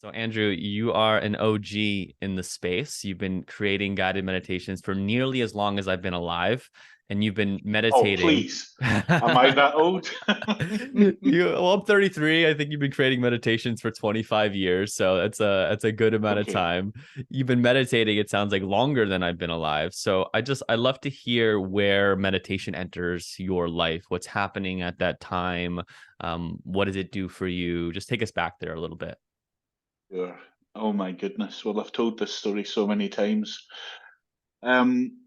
So, Andrew, you are an OG in the space. You've been creating guided meditations for nearly as long as I've been alive, and you've been Oh, meditating. please. Am I that old? Well, I'm 33. I think you've been creating meditations for 25 years, so that's a good amount of Okay. time. You've been meditating, it sounds like longer than I've been alive. So I love to hear where meditation enters your life. What's happening at that time? What does it do for you? Just take us back there a little bit. Sure. Oh my goodness. Well, I've told this story so many times. Um,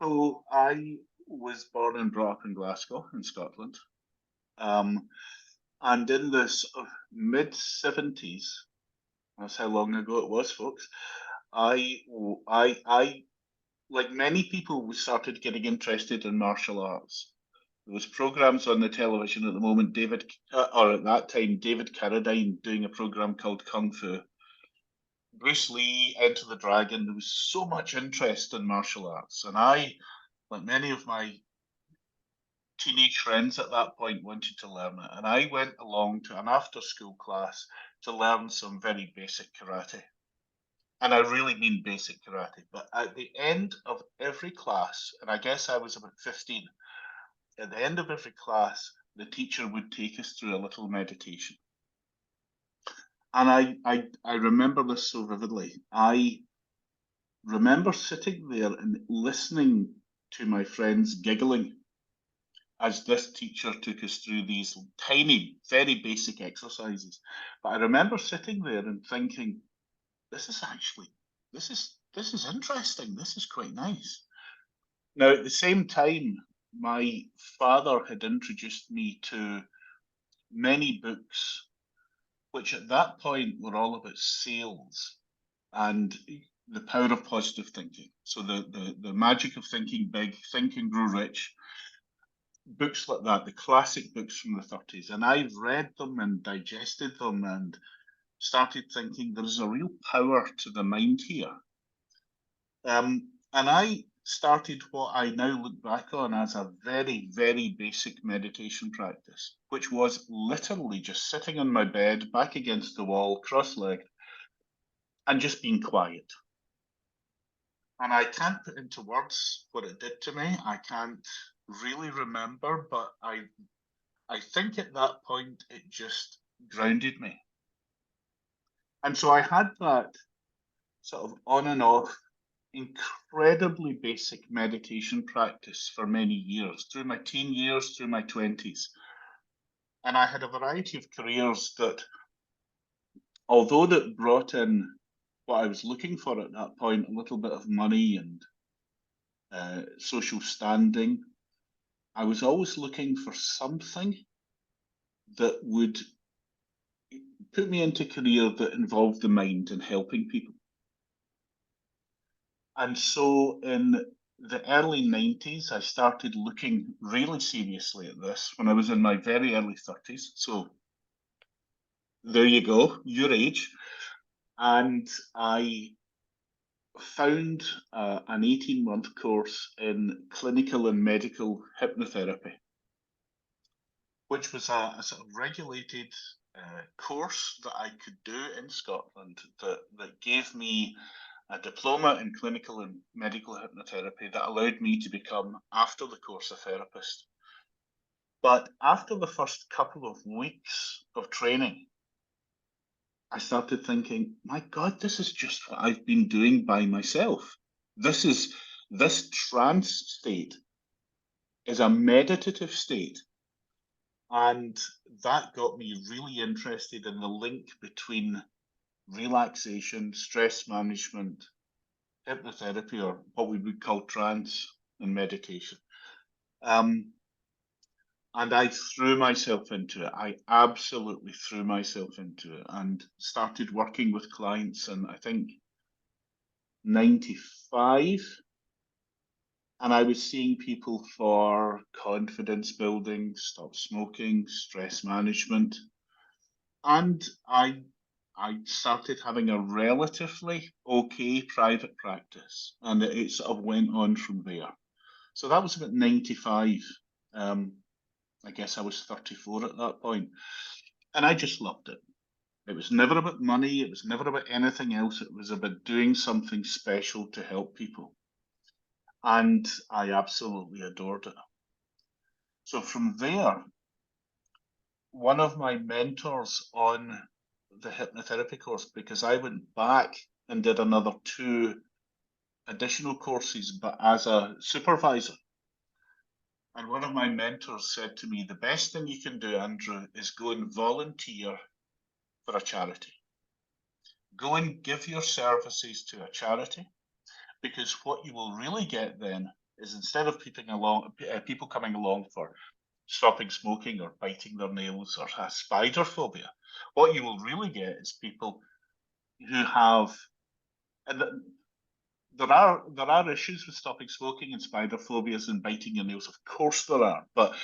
so I was born and brought up in Glasgow, in Scotland. Um, and in the sort of mid 70s, that's how long ago it was, folks. I, I, like many people, we started getting interested in martial arts. There was programs on the television at the moment. Or at that time, David Carradine doing a program called Kung Fu. Bruce Lee, Enter the Dragon. There was so much interest in martial arts, and I, like many of my teenage friends at that point, wanted to learn it. And I went along to an after-school class to learn some very basic karate. And I really mean basic karate. But at the end of every class, and I guess I was about 15, at the end of every class, the teacher would take us through a little meditation. And I remember this so vividly. I remember sitting there and listening to my friends giggling as this teacher took us through these tiny, very basic exercises. But I remember sitting there and thinking, this is actually, this is interesting. This is quite nice. Now, at the same time, my father had introduced me to many books, which at that point were all about sales and the power of positive thinking. So the magic of thinking big, think and grow rich, books like that, the classic books from the 30s. And I've read them and digested them and started thinking there's a real power to the mind here. And I started what I now look back on as a very, very basic meditation practice, which was literally just sitting on my bed, back against the wall, cross legged, and just being quiet. And I can't put into words what it did to me. I can't really remember, but I think at that point it just grounded me. And so I had that sort of on and off, incredibly basic meditation practice for many years, through my teen years, through my 20s. And I had a variety of careers that, although that brought in what I was looking for at that point, a little bit of money and social standing, I was always looking for something that would put me into a career that involved the mind and helping people. And so in the early 90s, I started looking really seriously at this when I was in my very early 30s. So there you go, your age. And I found an 18-month course in clinical and medical hypnotherapy, which was a sort of regulated course that I could do in Scotland that gave me a diploma in clinical and medical hypnotherapy that allowed me to become, after the course, a therapist. But after the first couple of weeks of training, I started thinking, my God, this is just what I've been doing by myself. This trance state is a meditative state. And that got me really interested in the link between relaxation, stress management, hypnotherapy, or what we would call trance and meditation. Um, and I threw myself into it. I absolutely threw myself into it and started working with clients. And I think 95, and I was seeing people for confidence building, stop smoking, stress management. And I started having a relatively okay private practice, and it sort of went on from there. So that was about 95. Um, I guess I was 34 at that point, and I just loved it. It was never about money. It was never about anything else. It was about doing something special to help people. And I absolutely adored it. So from there, one of my mentors on the hypnotherapy course, because I went back and did another 2 additional courses, but as a supervisor. And one of my mentors said to me, the best thing you can do, Andrew, is go and volunteer for a charity. Go and give your services to a charity, because what you will really get then is, instead of people coming along for stopping smoking or biting their nails or a spider phobia, what you will really get is people who have, and there are issues with stopping smoking and spider phobias and biting your nails. Of course there are, but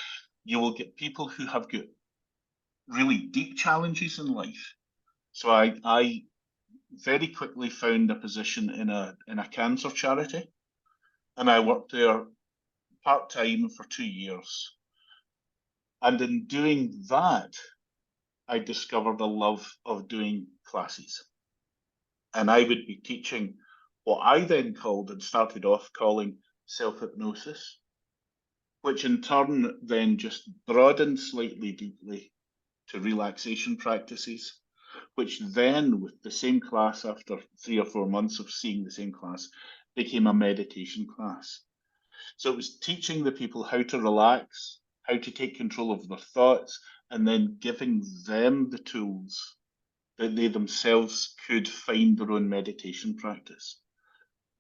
you will get people who have got really deep challenges in life. So I very quickly found a position in a cancer charity, and I worked there part time for 2 years. And in doing that, I discovered a love of doing classes. And I would be teaching what I then called, and started off calling, self hypnosis, which in turn then just broadened slightly deeply to relaxation practices, which then, with the same class, after 3 or 4 months of seeing the same class, became a meditation class. So it was teaching the people how to relax, how to take control of their thoughts, and then giving them the tools that they themselves could find their own meditation practice.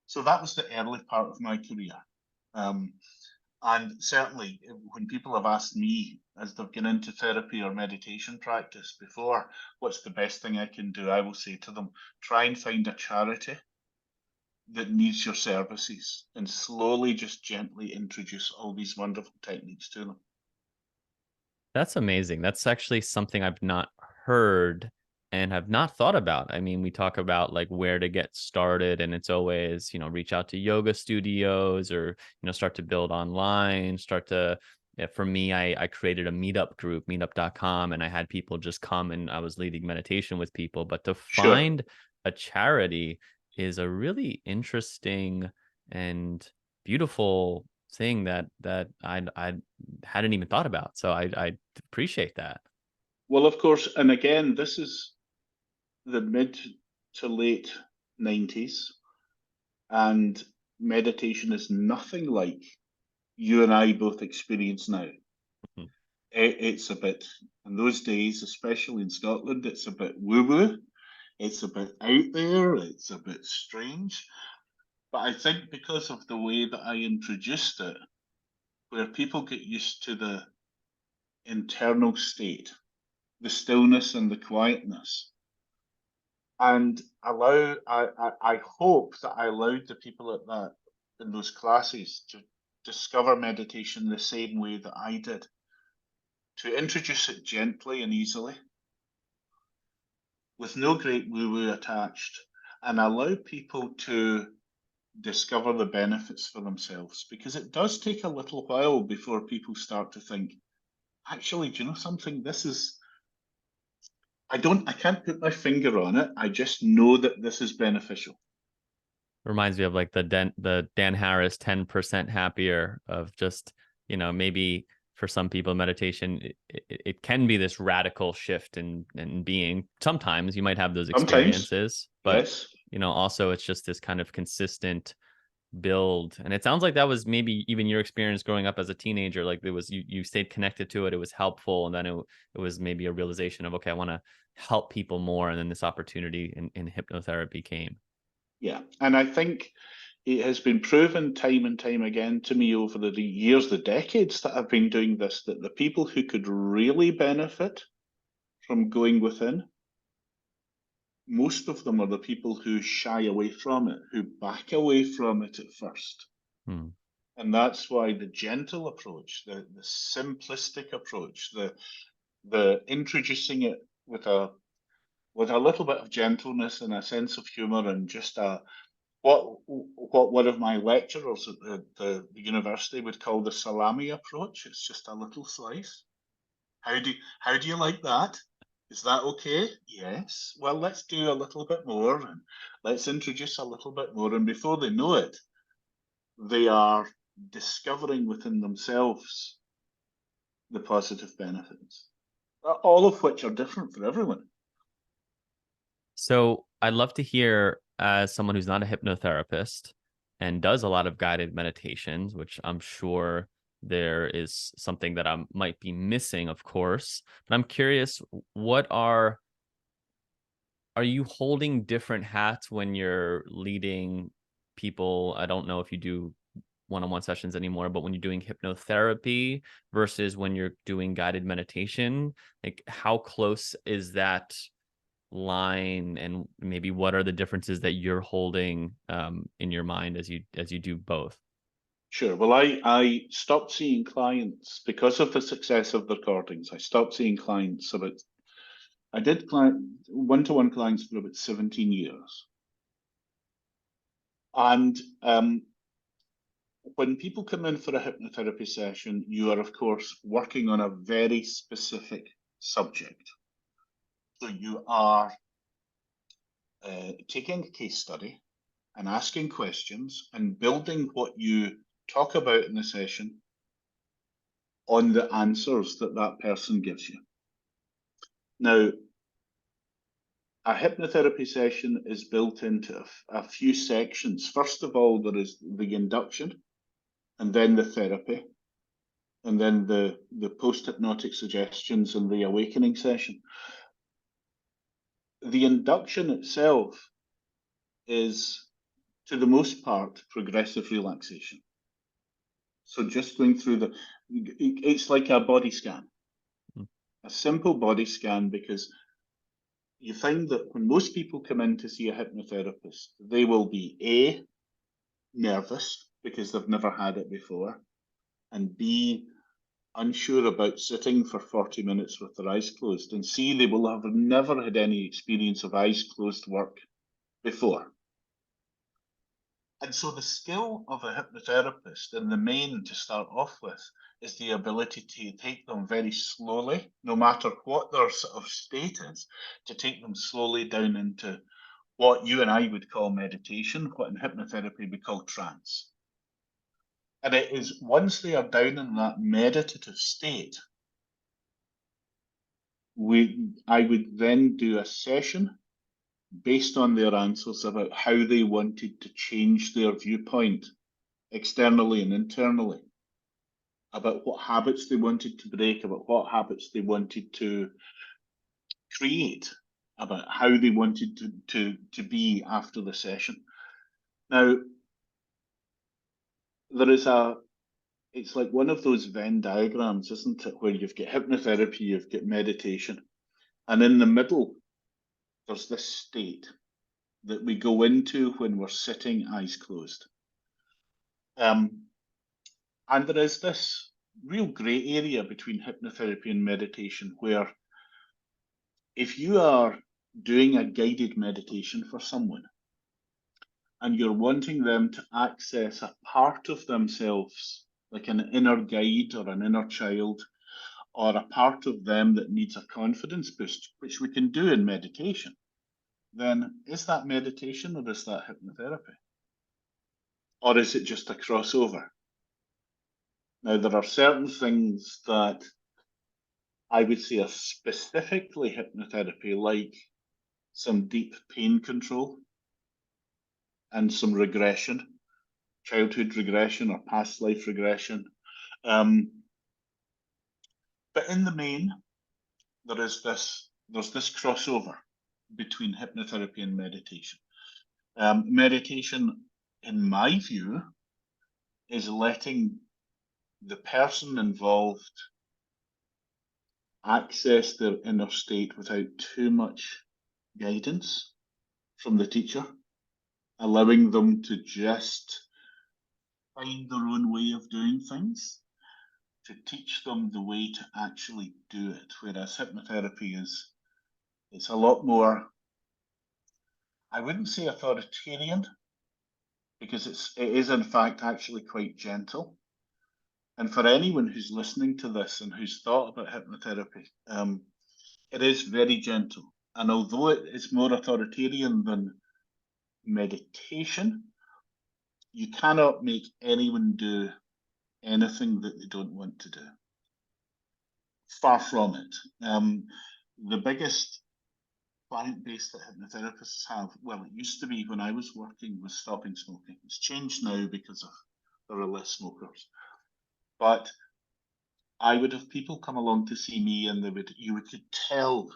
So that was the early part of my career. Um, and certainly, when people have asked me as they've gone into therapy or meditation practice before, what's the best thing I can do? I will say to them, try and find a charity that needs your services and slowly, just gently introduce all these wonderful techniques to them. That's amazing. That's actually something I've not heard and have not thought about. I mean, we talk about like where to get started, and it's always, reach out to yoga studios or, start to build online, start to, yeah, for me, I created a meetup group, meetup.com, and I had people just come and I was leading meditation with people. But to Sure. find a charity is a really interesting and beautiful thing that I hadn't even thought about. So I appreciate that. Well, of course, and again, this is the mid to late 90s, and meditation is nothing like you and I both experience now. Mhm. It's a bit, in those days, especially in Scotland, it's a bit woo woo. It's a bit out there. It's a bit strange. But I think because of the way that I introduced it, where people get used to the internal state, the stillness and the quietness, and I hope that I allowed the people at that, in those classes, to discover meditation the same way that I did, to introduce it gently and easily, with no great woo woo attached, and allow people to discover the benefits for themselves, because it does take a little while before people start to think, actually, do you know something? I can't put my finger on it. I just know that this is beneficial. Reminds me of like the Dan Harris 10% happier of just, maybe for some people meditation it can be this radical shift in being. Sometimes you might have those Sometimes, experiences, but yes. also it's just this kind of consistent build. And it sounds like that was maybe even your experience growing up as a teenager. Like it was, you stayed connected to it, it was helpful, and then it was maybe a realization of, okay, I want to help people more, and then this opportunity in hypnotherapy came. Yeah. And I think it has been proven time and time again to me over the years, the decades that I've been doing this, that the people who could really benefit from going within, most of them are the people who shy away from it, who back away from it at first. Hmm. And that's why the gentle approach, the simplistic approach, the introducing it with a little bit of gentleness and a sense of humor, and just a what one of my lecturers at the university would call the salami approach. It's just a little slice. How do you like that? Is that okay? Yes. Well, let's do a little bit more and let's introduce a little bit more. And before they know it, they are discovering within themselves the positive benefits, all of which are different for everyone. So I'd love to hear, as someone who's not a hypnotherapist and does a lot of guided meditations, which I'm sure there is something that I might be missing, of course. But I'm curious, what are you holding different hats when you're leading people? I don't know if you do one-on-one sessions anymore, but when you're doing hypnotherapy versus when you're doing guided meditation, like how close is that line, and maybe what are the differences that you're holding in your mind as you do both? Sure. Well, I stopped seeing clients because of the success of the recordings. I stopped seeing clients about, I did client one-to-one clients for about 17 years. And when people come in for a hypnotherapy session, you are, of course, working on a very specific subject. So you are taking a case study and asking questions and building what you talk about in the session on the answers that that person gives you. Now, a hypnotherapy session is built into a few sections. First of all, there is the induction, and then the therapy, and then the post-hypnotic suggestions and the awakening session. The induction itself is, to the most part, progressive relaxation. So just going through it's like a body scan, Mm. a simple body scan, because you find that when most people come in to see a hypnotherapist, they will be A, nervous because they've never had it before, and B, unsure about sitting for 40 minutes with their eyes closed, and C, they will have never had any experience of eyes closed work before. And so the skill of a hypnotherapist in the main to start off with is the ability to take them very slowly, no matter what their sort of state is, to take them slowly down into what you and I would call meditation, what in hypnotherapy we call trance. And it is once they are down in that meditative state, I would then do a session based on their answers about how they wanted to change their viewpoint externally and internally, about what habits they wanted to break, about what habits they wanted to create, about how they wanted to be after the session. Now, there is it's like one of those Venn diagrams, isn't it, where you've got hypnotherapy, you've got meditation, and in the middle, there's this state that we go into when we're sitting eyes closed. And there is this real gray area between hypnotherapy and meditation where if you are doing a guided meditation for someone and you're wanting them to access a part of themselves, like an inner guide or an inner child, or a part of them that needs a confidence boost, which we can do in meditation, then is that meditation or is that hypnotherapy? Or is it just a crossover? Now, there are certain things that I would say are specifically hypnotherapy, like some deep pain control and some regression, childhood regression or past life regression. Um, but in the main, there's this crossover between hypnotherapy and meditation. Meditation, in my view, is letting the person involved access their inner state without too much guidance from the teacher, allowing them to just find their own way of doing things, to teach them the way to actually do it. Whereas hypnotherapy it's a lot more, I wouldn't say authoritarian, because it is in fact actually quite gentle. And for anyone who's listening to this and who's thought about hypnotherapy, It is very gentle. And although it is more authoritarian than meditation, you cannot make anyone do anything that they don't want to do. Far from it. The biggest client base that hypnotherapists have, well, it used to be when I was working, was stopping smoking. It's changed now because of there are less smokers. But I would have people come along to see me, and you could tell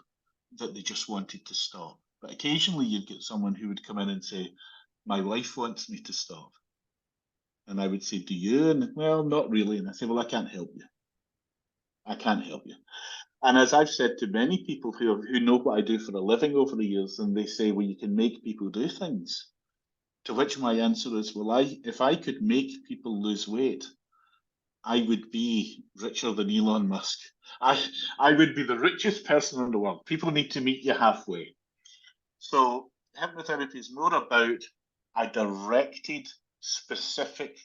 that they just wanted to stop. But occasionally you'd get someone who would come in and say, "My wife wants me to stop." And I would say, "Do you?" And, "Well, not really." And I say, "Well, I can't help you. I can't help you." And as I've said to many people who know what I do for a living over the years, and they say, "Well, you can make people do things." To which my answer is, "Well, if I could make people lose weight, I would be richer than Elon Musk. I I would be the richest person in the world. People need to meet you halfway." So hypnotherapy is more about a directed, specific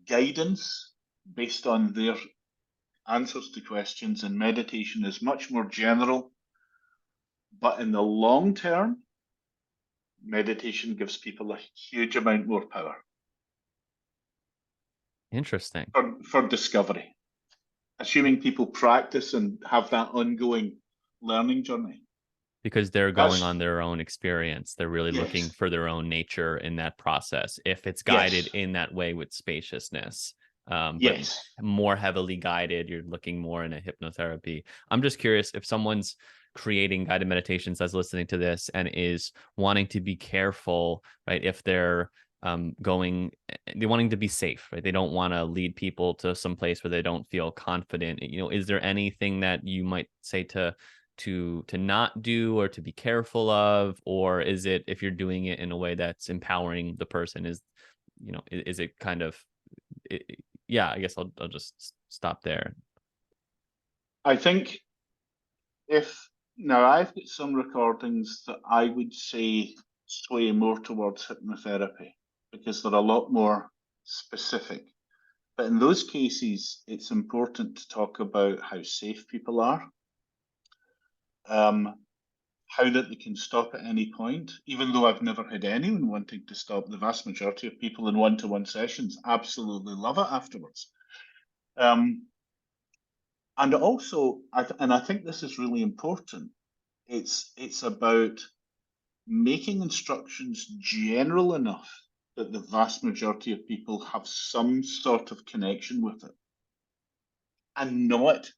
guidance based on their answers to questions, and meditation is much more general. But in the long term, meditation gives people a huge amount more power Interesting. for discovery, assuming people practice and have that ongoing learning journey. Because they're going on That's their own experience. They're really looking yes, for their own nature in that process. If it's guided yes, in that way with spaciousness, but yes. more heavily guided, you're looking more in a hypnotherapy. I'm just curious if someone's creating guided meditations that's listening to this and is wanting to be careful, right? If they're they're wanting to be safe, right? They don't want to lead people to some place where they don't feel confident. Is there anything that you might say to not do or to be careful of, or is it, if you're doing it in a way that's empowering the person, is it kind of it, yeah, I guess I'll just stop there. I think if now I've got some recordings that I would say sway more towards hypnotherapy because they're a lot more specific. But in those cases, it's important to talk about how safe people are, um, how that they can stop at any point. Even though I've never had anyone wanting to stop, the vast majority of people in one-to-one sessions absolutely love it afterwards. Um, and also, I think this is really important. It's about making instructions general enough that the vast majority of people have some sort of connection with it, and not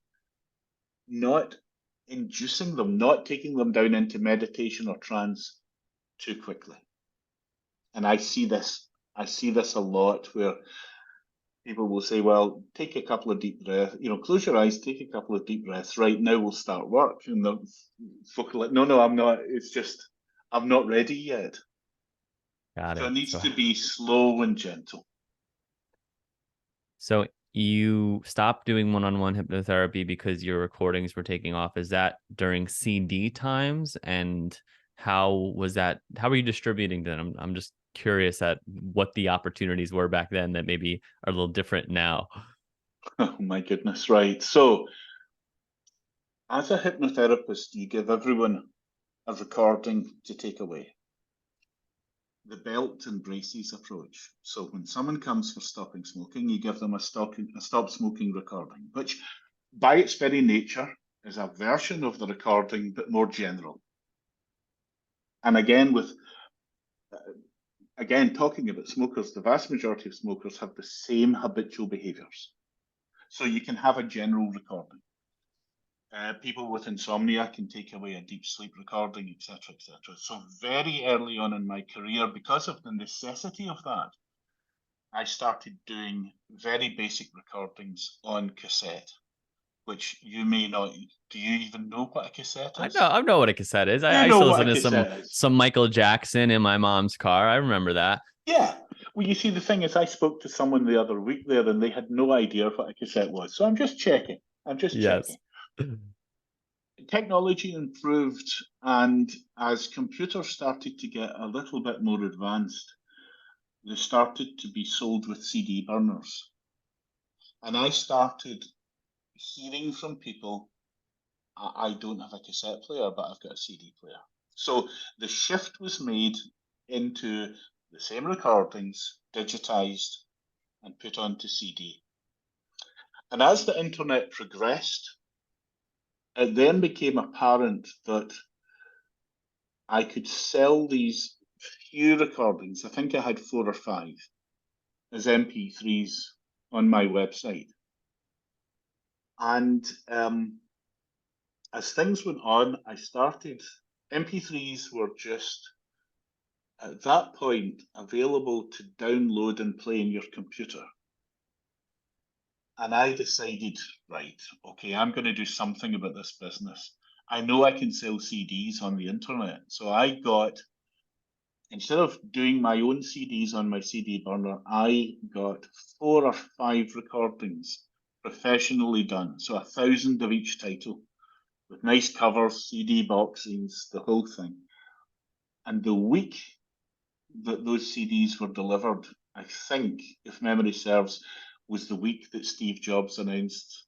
inducing them, not taking them down into meditation or trance too quickly. And I see this a lot where people will say, "Well, take a couple of deep breaths, close your eyes, take a couple of deep breaths. Right now we'll start work." And the folk are like, "No, no, I'm not. It's just I'm not ready yet." Got So it it. needs to be slow and gentle. So you stopped doing one-on-one hypnotherapy because your recordings were taking off. Is that during CD times? And how was that? How were you distributing them? I'm just curious at what the opportunities were back then that maybe are a little different now. Oh my goodness, right. So as a hypnotherapist, you give everyone a recording to take away. The belt and braces approach. So when someone comes for stopping smoking, you give them a stop smoking recording, which by its very nature is a version of the recording, but more general. And again, talking about smokers, the vast majority of smokers have the same habitual behaviors. So you can have a general recording. People with insomnia can take away a deep sleep recording, etc., etc. So very early on in my career, because of the necessity of that, I started doing very basic recordings on cassette, which you may not. Do you even know what a cassette is? I know what a cassette is. You I know still what listen a to cassette is. some Michael Jackson in my mom's car. I remember that. Yeah. Well, you see, the thing is, I spoke to someone the other week there, and they had no idea what a cassette was. So I'm just checking. I'm just Yes. checking. Technology improved, and as computers started to get a little bit more advanced, they started to be sold with CD burners. And I started hearing from people I don't have a cassette player, but I've got a CD player. So the shift was made into the same recordings, digitized and put onto CD. And as the internet progressed, it then became apparent that I could sell these few recordings. I think I had 4 or 5 as MP3s on my website. And as things went on, MP3s were just at that point available to download and play in your computer. And I decided, right, okay, I'm going to do something about this business. I know I can sell CDs on the internet. So I got, instead of doing my own CDs on my CD burner, I got 4 or 5 recordings professionally done. So 1,000 of each title with nice covers, CD boxes, the whole thing. And the week that those CDs were delivered, I think, if memory serves, was the week that Steve Jobs announced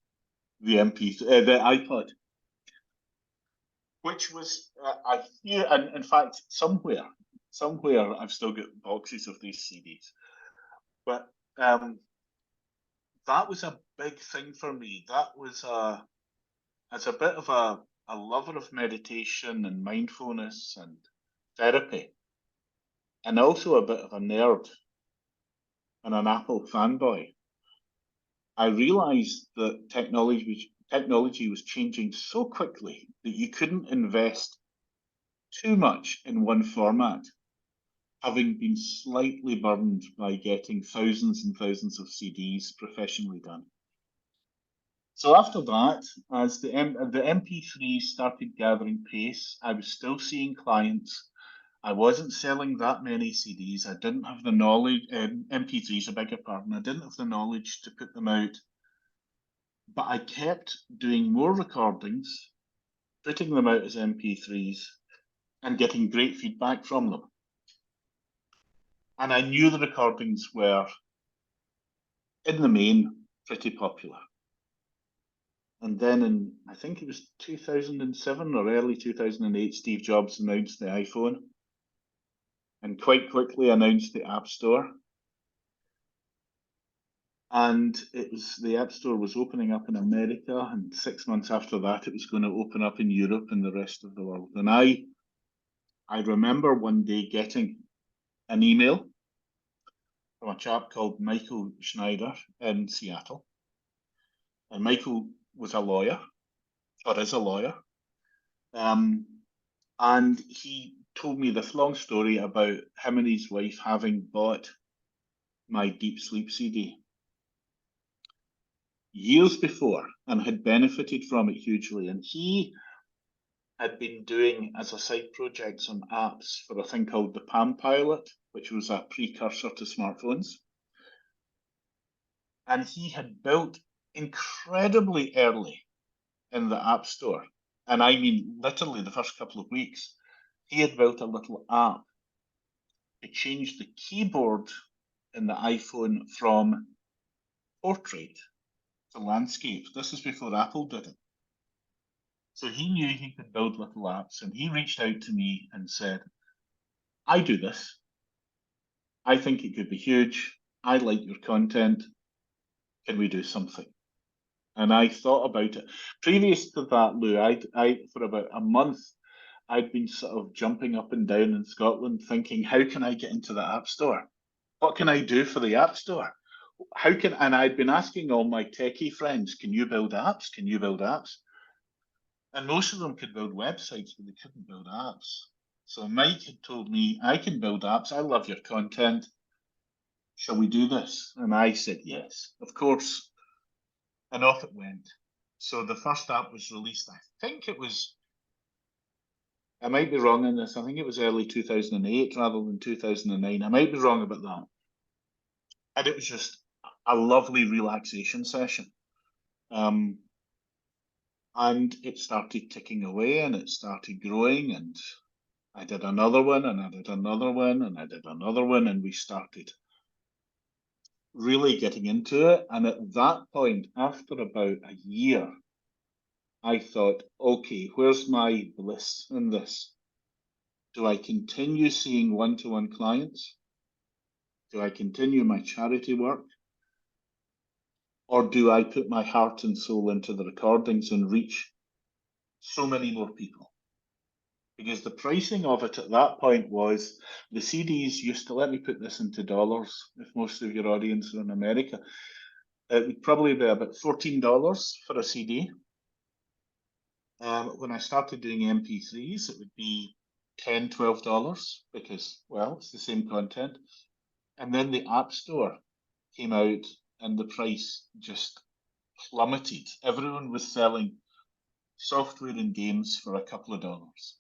the the iPod, which was I hear, and in fact, somewhere I've still got boxes of these CDs, but that was a big thing for me. That was as a bit of a lover of meditation and mindfulness and therapy, and also a bit of a nerd and an Apple fanboy. I realized that technology was changing so quickly that you couldn't invest too much in one format, having been slightly burned by getting thousands and thousands of CDs professionally done. So after that, as the MP3 started gathering pace, I was still seeing clients. I wasn't selling that many CDs. I didn't have the knowledge, MP3s, I beg your pardon. I didn't have the knowledge to put them out. But I kept doing more recordings, putting them out as MP3s, and getting great feedback from them. And I knew the recordings were, in the main, pretty popular. And then in, I think it was 2007 or early 2008, Steve Jobs announced the iPhone and quite quickly announced the App Store. And it was the App Store was opening up in America, and 6 months after that, it was going to open up in Europe and the rest of the world. And I remember one day getting an email from a chap called Michael Schneider in Seattle. And Michael was a lawyer, or is a lawyer. And he told me this long story about him and his wife having bought my Deep Sleep CD years before and had benefited from it hugely. And he had been doing, as a side project, some apps for a thing called the Palm Pilot, which was a precursor to smartphones. And he had built incredibly early in the App Store, and I mean literally the first couple of weeks, he had built a little app to change the keyboard in the iPhone from portrait to landscape. This is before Apple did it. So he knew he could build little apps, and he reached out to me and said, I do this. I think it could be huge. I like your content. Can we do something? And I thought about it. Previous to that, Lou, I for about a month, I'd been sort of jumping up and down in Scotland thinking, how can I get into the App Store? What can I do for the App Store? And I'd been asking all my techie friends, can you build apps? Can you build apps? And most of them could build websites, but they couldn't build apps. So Mike had told me, I can build apps. I love your content. Shall we do this? And I said, yes, of course. And off it went. So the first app was released, I think it was, I might be wrong in this, I think it was early 2008 rather than 2009. I might be wrong about that. And it was just a lovely relaxation session. And it started ticking away and it started growing, and I did another one and I did another one and I did another one, and we started really getting into it. And at that point, after about a year, I thought, okay, where's my bliss in this? Do I continue seeing one-to-one clients? Do I continue my charity work? Or do I put my heart and soul into the recordings and reach so many more people? Because the pricing of it at that point was the CDs used to, let me put this into dollars, if most of your audience are in America, it would probably be about $14 for a CD. When I started doing MP3s, it would be $10, $12 because, well, it's the same content. And then the App Store came out and the price just plummeted. Everyone was selling software and games for a couple of dollars.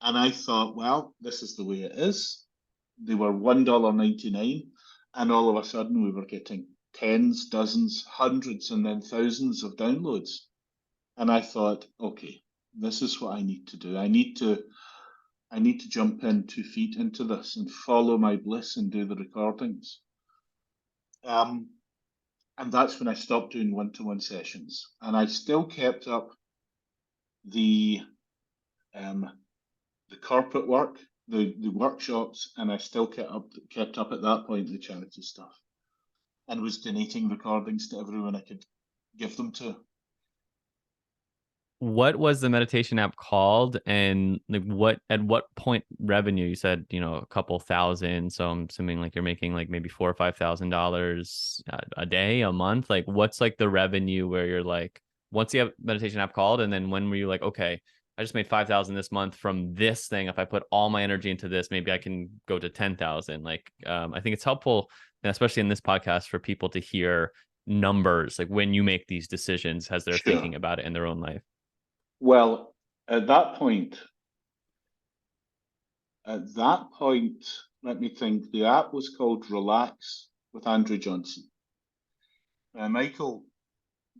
And I thought, well, this is the way it is. They were $1.99, and all of a sudden we were getting tens, dozens, hundreds, and then thousands of downloads. And I thought, okay, this is what I need to do. I need to jump in 2 feet into this and follow my bliss and do the recordings. And that's when I stopped doing one-to-one sessions. And I still kept up the corporate work, the workshops, and I still kept up at that point the charity stuff, and was donating recordings to everyone I could give them to. What was the meditation app called, and like at what point revenue? You said, a couple thousand, so I'm assuming like you're making like maybe $4,000 or $5,000 a day, a month. Like what's like the revenue where you're like, what's the meditation app called, and then when were you like, okay, I just made 5,000 this month from this thing. If I put all my energy into this, maybe I can go to 10,000. Like, I think it's helpful, and especially in this podcast, for people to hear numbers, like when you make these decisions as they're Sure. thinking about it in their own life. Well, at that point, let me think. The app was called Relax with Andrew Johnson. Michael,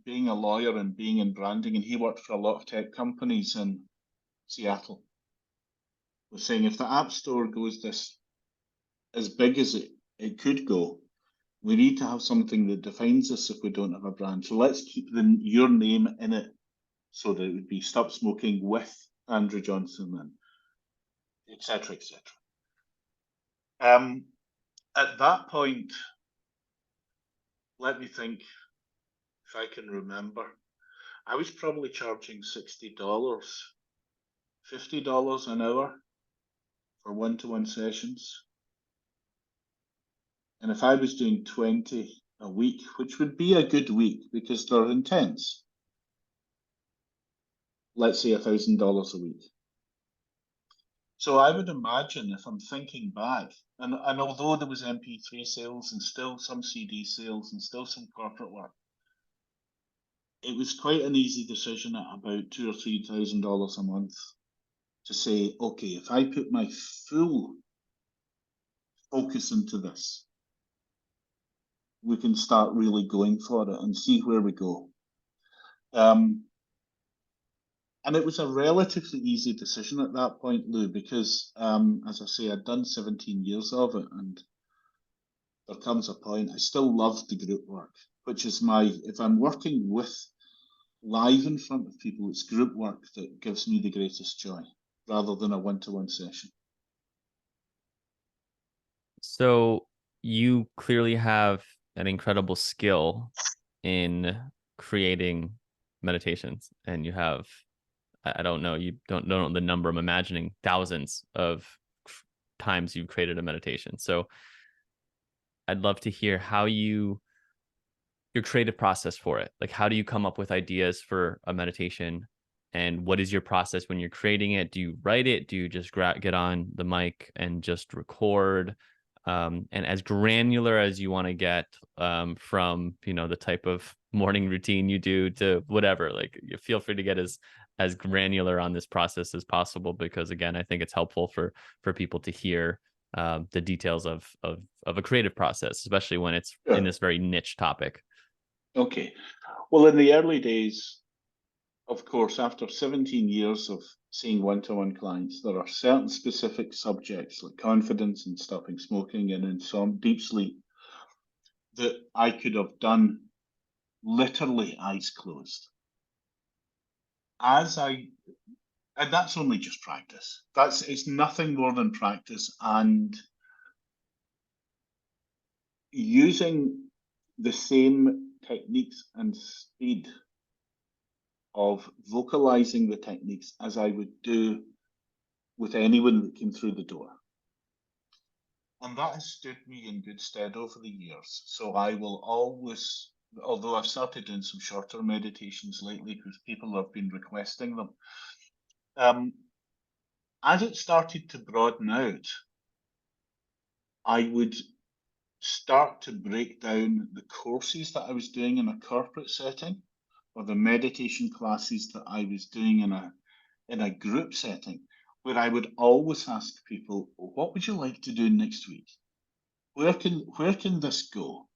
being a lawyer and being in branding, and he worked for a lot of tech companies in Seattle, was saying if the App Store goes this as big as it could go, we need to have something that defines us if we don't have a brand. So let's keep your name in it, so that it would be Stop Smoking with Andrew Johnson and etc. etc. At that point, let me think if I can remember. I was probably charging $60, $50 an hour for one-to-one sessions. And if I was doing 20 a week, which would be a good week because they're intense, let's say $1,000 a week. So I would imagine, if I'm thinking back, and although there was MP3 sales and still some CD sales and still some corporate work, it was quite an easy decision at about $2,000 or $3,000 a month to say, okay, if I put my full focus into this, we can start really going for it and see where we go. And it was a relatively easy decision at that point, Lou, because as I say, I'd done 17 years of it, and there comes a point I still love the group work, which is if I'm working with live in front of people, it's group work that gives me the greatest joy rather than a one-to-one session. So you clearly have an incredible skill in creating meditations, and you have, I don't know, you don't know the number, I'm imagining thousands of times you've created a meditation. So I'd love to hear how your creative process for it. Like, how do you come up with ideas for a meditation? And what is your process when you're creating it? Do you write it? Do you just get on the mic and just record? And as granular as you want to get, from the type of morning routine you do to whatever, like, you feel free to get as granular on this process as possible, because again, I think it's helpful for people to hear the details of a creative process, especially when it's in this very niche topic. Okay. Well, in the early days, of course, after 17 years of seeing one-to-one clients, there are certain specific subjects like confidence and stopping smoking and deep sleep that I could have done literally eyes closed. as I, and that's only just practice. It's nothing more than practice and using the same techniques and speed of vocalizing the techniques as I would do with anyone that came through the door. And that has stood me in good stead over the years. So I will always, although I've started doing some shorter meditations lately because people have been requesting them, um, as it started to broaden out, I would start to break down the courses that I was doing in a corporate setting or the meditation classes that I was doing in a group setting, where I would always ask people, what would you like to do next week? Where can this go?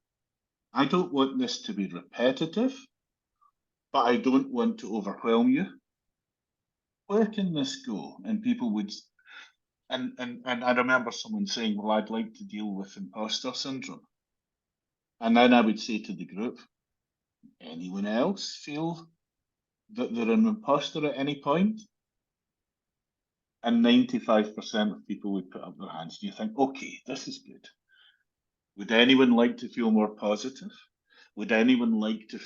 I don't want this to be repetitive, but I don't want to overwhelm you. Where can this go? And people would, and I remember someone saying, well, I'd like to deal with imposter syndrome. And then I would say to the group, anyone else feel that they're an imposter at any point? And 95% of people would put up their hands. And you think, okay, this is good. Would anyone like to feel more positive? Would anyone like to,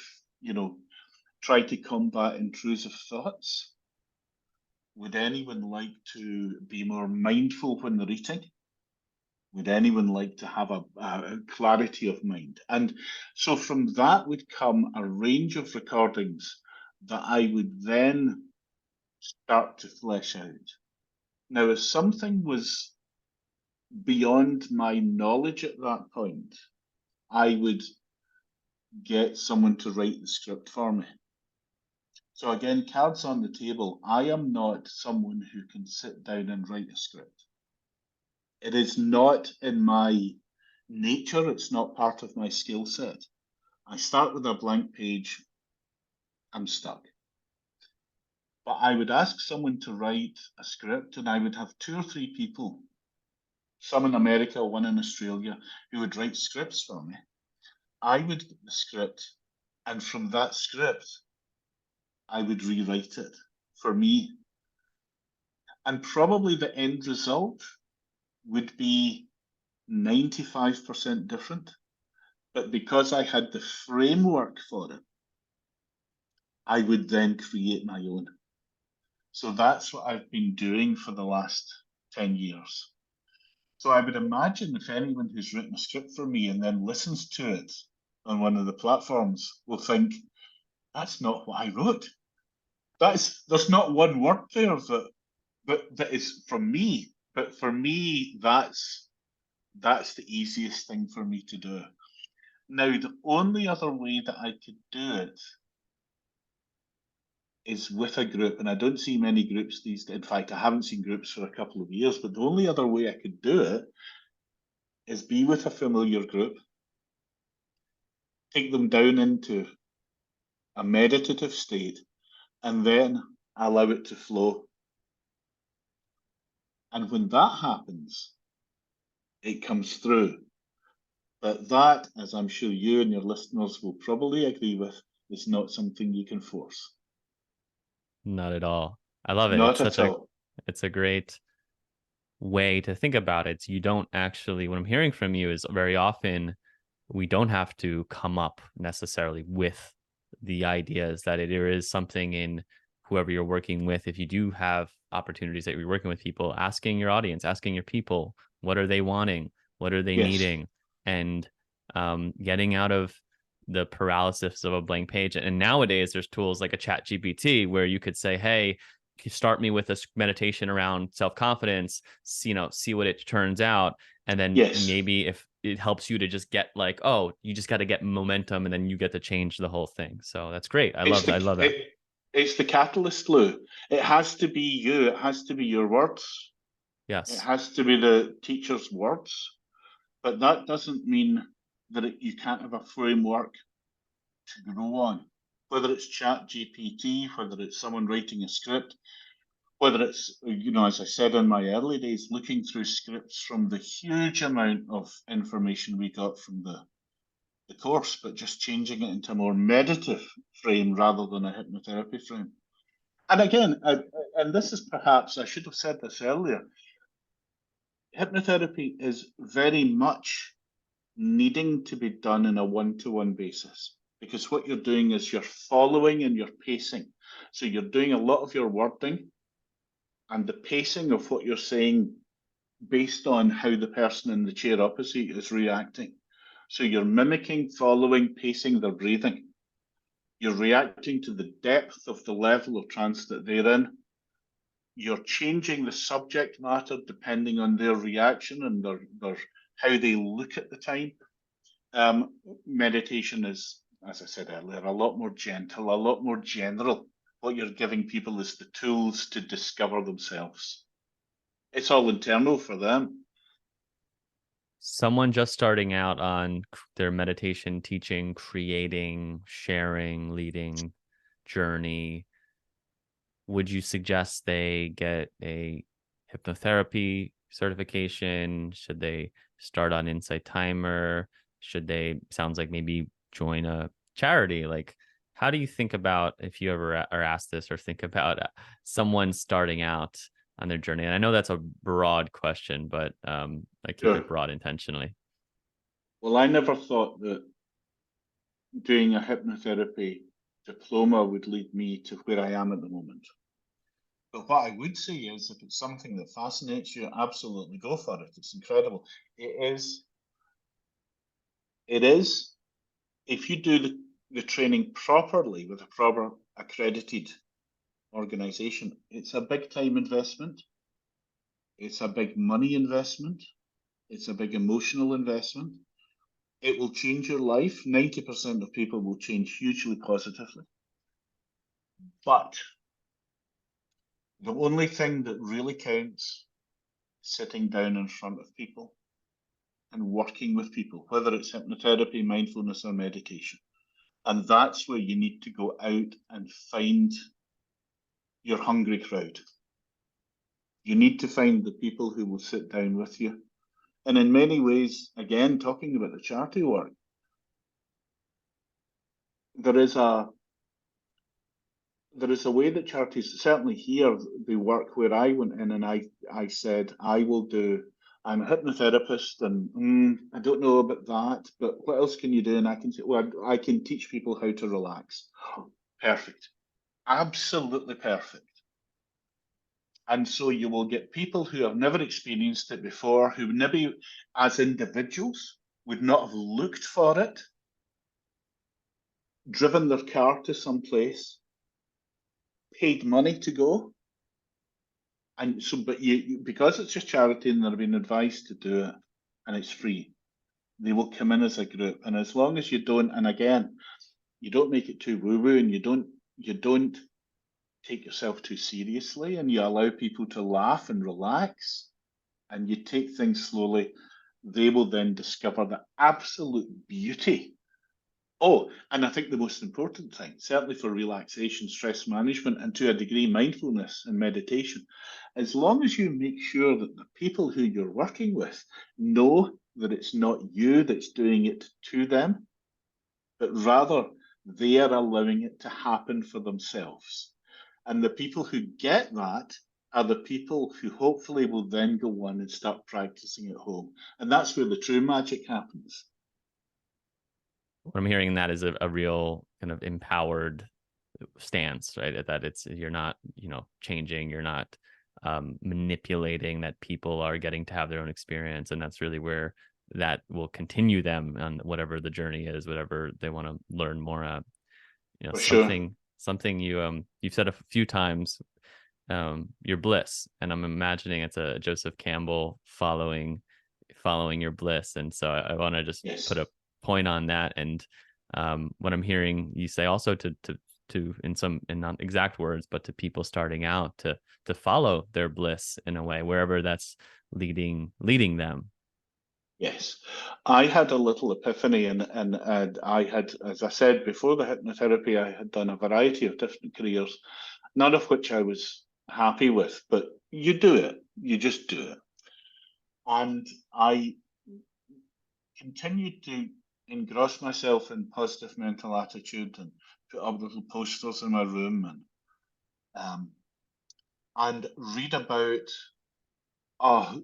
try to combat intrusive thoughts? Would anyone like to be more mindful when they're eating? Would anyone like to have a clarity of mind? And so from that would come a range of recordings that I would then start to flesh out. Now, if something was beyond my knowledge at that point, I would get someone to write the script for me. So again, cards on the table. I am not someone who can sit down and write a script. It is not in my nature. It's not part of my skill set. I start with a blank page. I'm stuck. But I would ask someone to write a script, and I would have 2 or 3 people, some in America, one in Australia, who would write scripts for me. I would get the script, and from that script, I would rewrite it for me. And probably the end result would be 95% different. But because I had the framework for it, I would then create my own. So that's what I've been doing for the last 10 years. So I would imagine if anyone who's written a script for me and then listens to it on one of the platforms will think, that's not what I wrote. There's not one word there that is from me. But for me, that's the easiest thing for me to do. Now, the only other way that I could do it is with a group, and I don't see many groups these days. In fact, I haven't seen groups for a couple of years, but the only other way I could do it is be with a familiar group, take them down into a meditative state, and then allow it to flow. And when that happens, it comes through. But that, as I'm sure you and your listeners will probably agree with, is not something you can force. Not at all. I love it. Not at all. It's a great way to think about it. You don't actually, what I'm hearing from you is very often we don't have to come up necessarily with the ideas that there is something in whoever you're working with. If you do have opportunities that you're working with people, asking your audience, asking your people, what are they wanting? What are they Yes. needing? And getting out of the paralysis of a blank page. And nowadays there's tools like a chat GPT where you could say, hey, start me with a meditation around self-confidence, see what it turns out. And then Yes. maybe if it helps you to just get like, oh, you just got to get momentum and then you get to change the whole thing. So that's great. I It's love the I love that. it's the catalyst, Lou. It has to be you. It has to be your words. It Yes. has to be the teacher's words. But that doesn't mean that you can't have a framework to grow on. Whether it's Chat GPT, whether it's someone writing a script, whether it's, as I said in my early days, looking through scripts from the huge amount of information we got from the course, but just changing it into a more meditative frame rather than a hypnotherapy frame. And again, and this is perhaps, I should have said this earlier, hypnotherapy is very much needing to be done in a one-to-one basis, because what you're doing is you're following and you're pacing. So you're doing a lot of your wording and the pacing of what you're saying based on how the person in the chair opposite is reacting. So you're mimicking, following, pacing their breathing. You're reacting to the depth of the level of trance that they're in. You're changing the subject matter depending on their reaction and their how they look at the time. Meditation is, as I said earlier, a lot more gentle, a lot more general. What you're giving people is the tools to discover themselves. It's all internal for them. Someone just starting out on their meditation, teaching, creating, sharing, leading journey, would you suggest they get a hypnotherapy certification? Should they start on Insight Timer? Should they, sounds like maybe join a charity? Like, how do you think about, if you ever are asked this or think about someone starting out on their journey? And I know that's a broad question, but I keep it Sure. broad intentionally. Well, I never thought that doing a hypnotherapy diploma would lead me to where I am at the moment. But what I would say is if it's something that fascinates you, absolutely go for it. It's incredible. It is, it is, if you do the training properly with a proper accredited organization, it's a big time investment. It's a big money investment. It's a big emotional investment. It will change your life. 90% of people will change hugely positively. But the only thing that really counts is sitting down in front of people and working with people, whether it's hypnotherapy, mindfulness, or meditation. And that's where you need to go out and find your hungry crowd. You need to find the people who will sit down with you. And in many ways, again, talking about the charity work, there is a there is a way that charities, certainly here, they work where I went in and I said, I'm a hypnotherapist and I don't know about that, but what else can you do? And I can say, well, I can teach people how to relax. Perfect. Absolutely perfect. And so you will get people who have never experienced it before, who maybe as individuals would not have looked for it, driven their car to some place, paid money to go. And so, but because it's just charity and they're being advised to do it and it's free, they will come in as a group. And as long as you don't, and again, you don't make it too woo-woo and you don't take yourself too seriously and you allow people to laugh and relax and you take things slowly, they will then discover the absolute beauty. Oh, and I think the most important thing, certainly for relaxation, stress management, and to a degree, mindfulness and meditation, as long as you make sure that the people who you're working with know that it's not you that's doing it to them, but rather they are allowing it to happen for themselves. And the people who get that are the people who hopefully will then go on and start practicing at home. And that's where the true magic happens. What I'm hearing in that is a real kind of empowered stance, right? That it's, you're not, changing, you're not manipulating, that people are getting to have their own experience. And that's really where that will continue them on whatever the journey is, whatever they want to learn more of. For sure. Something you've said a few times, your bliss. And I'm imagining it's a Joseph Campbell following your bliss. And so I want to just put Yes. a point on that. And what I'm hearing you say also to in not exact words, but to people starting out to follow their bliss in a way, wherever that's leading them. Yes, I had a little epiphany, and I had, as I said before the hypnotherapy, I had done a variety of different careers, none of which I was happy with. But you do it, you just do it, and I continued to engross myself in positive mental attitude and put up little posters in my room and read about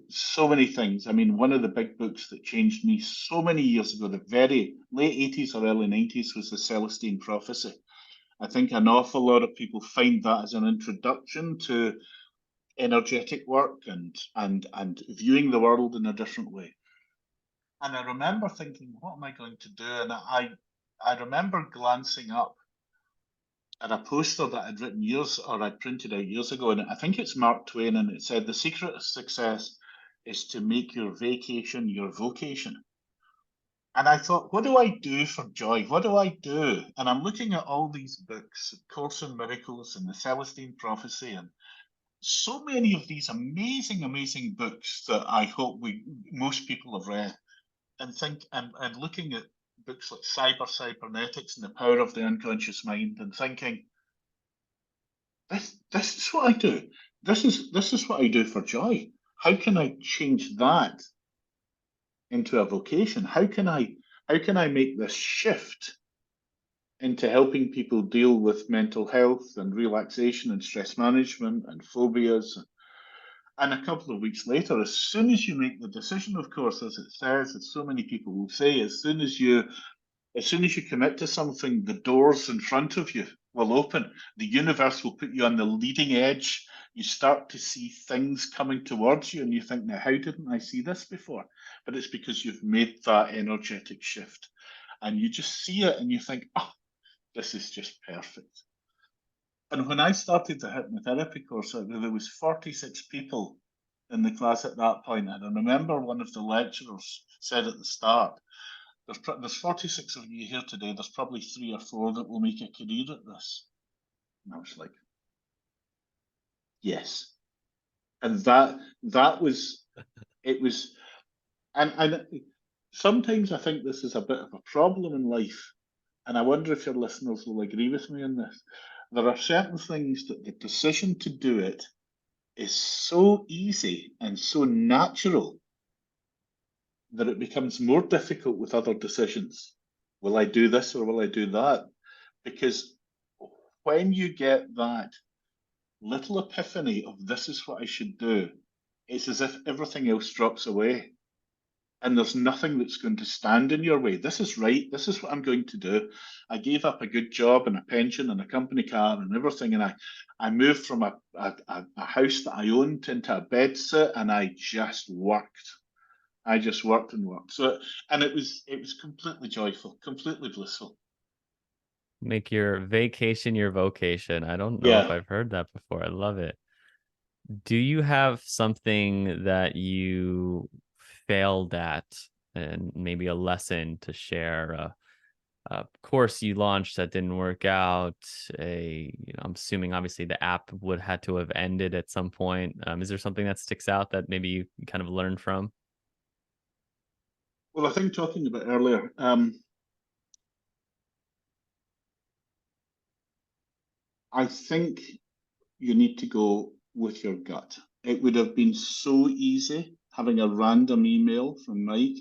so many things. I mean, one of the big books that changed me so many years ago, the very late 80s or early 90s, was the Celestine Prophecy. I think an awful lot of people find that as an introduction to energetic work and viewing the world in a different way. And I remember thinking, what am I going to do? And I remember glancing up at a poster that I'd written I'd printed out years ago, and I think it's Mark Twain, and it said, the secret of success is to make your vacation your vocation. And I thought, what do I do for joy? What do I do? And I'm looking at all these books, Course in Miracles and the Celestine Prophecy, and so many of these amazing, amazing books that I hope most people have read, and looking at books like Cybernetics and the Power of the Unconscious Mind, and thinking, this is what I do. This is what I do for joy. How can I change that into a vocation? How can I make this shift into helping people deal with mental health and relaxation and stress management and phobias? And a couple of weeks later, as soon as you make the decision, of course, as it says, as so many people will say, as soon as you commit to something, the doors in front of you will open. The universe will put you on the leading edge. You start to see things coming towards you, and you think, now, how didn't I see this before? But it's because you've made that energetic shift. And you just see it and you think, oh, this is just perfect. And when I started the hypnotherapy course, there was 46 people in the class at that point. And I remember one of the lecturers said at the start, there's 46 of you here today. There's probably 3 or 4 that will make a career at this. And I was like, yes. And that was it was and sometimes I think this is a bit of a problem in life. And I wonder if your listeners will agree with me on this. There are certain things that the decision to do it is so easy and so natural that it becomes more difficult with other decisions. Will I do this or will I do that? Because when you get that little epiphany of this is what I should do, it's as if everything else drops away and there's nothing that's going to stand in your way. This is right. This is what I'm going to do. I gave up a good job and a pension and a company car and everything, and I moved from a house that I owned into a bed sit, and I just worked. I just worked and worked. So, and it was completely joyful, completely blissful. Make your vacation your vocation. I don't know if Yeah. I've heard that before. I love it. Do you have something that you failed at and maybe a lesson to share? A course you launched that didn't work out. I'm assuming obviously the app would had to have ended at some point. Is there something that sticks out that maybe you kind of learned from? Well, I think talking about earlier, I think you need to go with your gut. It would have been so easy having a random email from Mike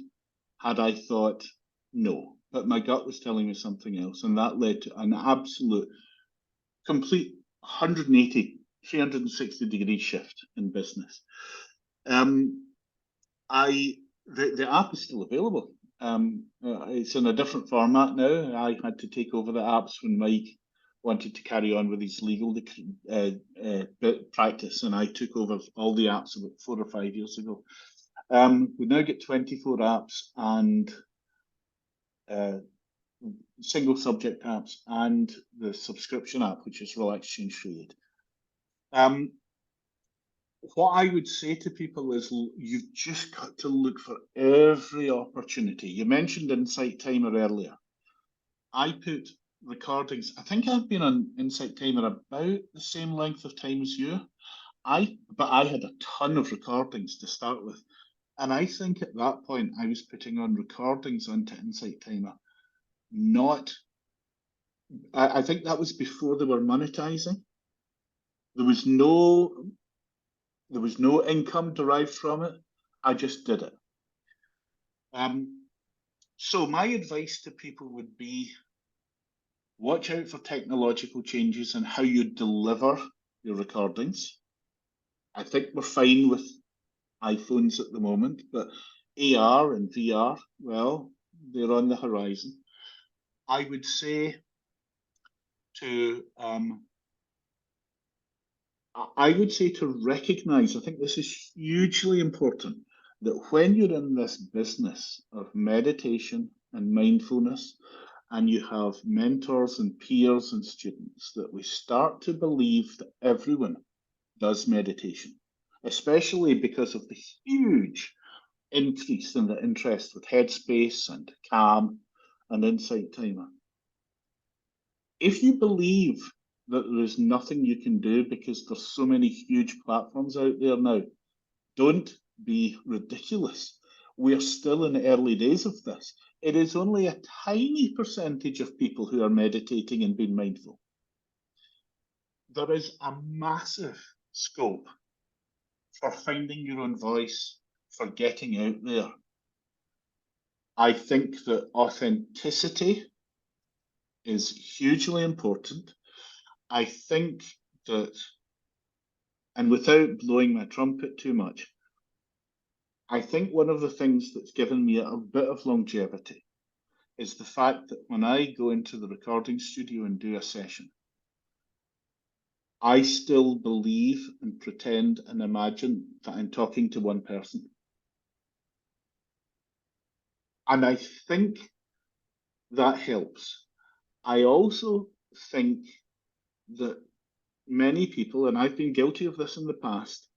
had I thought no, but my gut was telling me something else, and that led to an absolute, complete 180, 360-degree shift in business. Um, I the app is still available. It's in a different format now. I had to take over the apps when Mike wanted to carry on with his legal practice, and I took over all the apps about 4 or 5 years ago. We now get 24 apps and uh, single subject apps and the subscription app, which is Relax Change Trade. What I would say to people is you've just got to look for every opportunity. You mentioned Insight Timer earlier. I put recordings. I think I've been on Insight Timer about the same length of time as you. But I had a ton of recordings to start with. And I think at that point I was putting on recordings onto Insight Timer. I think that was before they were monetizing. There was no income derived from it. I just did it. So my advice to people would be watch out for technological changes and how you deliver your recordings. I think we're fine with iPhones at the moment, but AR and VR, well, they're on the horizon. I would say to I would say to recognize, I think this is hugely important, that when you're in this business of meditation and mindfulness, and you have mentors and peers and students, that we start to believe that everyone does meditation, especially because of the huge increase in the interest with Headspace and Calm and Insight Timer. If you believe that there is nothing you can do because there's so many huge platforms out there now, don't be ridiculous. We're still in the early days of this. It is only a tiny percentage of people who are meditating and being mindful. There is a massive scope for finding your own voice, for getting out there. I think that authenticity is hugely important. I think that, and without blowing my trumpet too much, I think one of the things that's given me a bit of longevity is the fact that when I go into the recording studio and do a session, I still believe and pretend and imagine that I'm talking to one person. And I think that helps. I also think that many people, and I've been guilty of this in the past,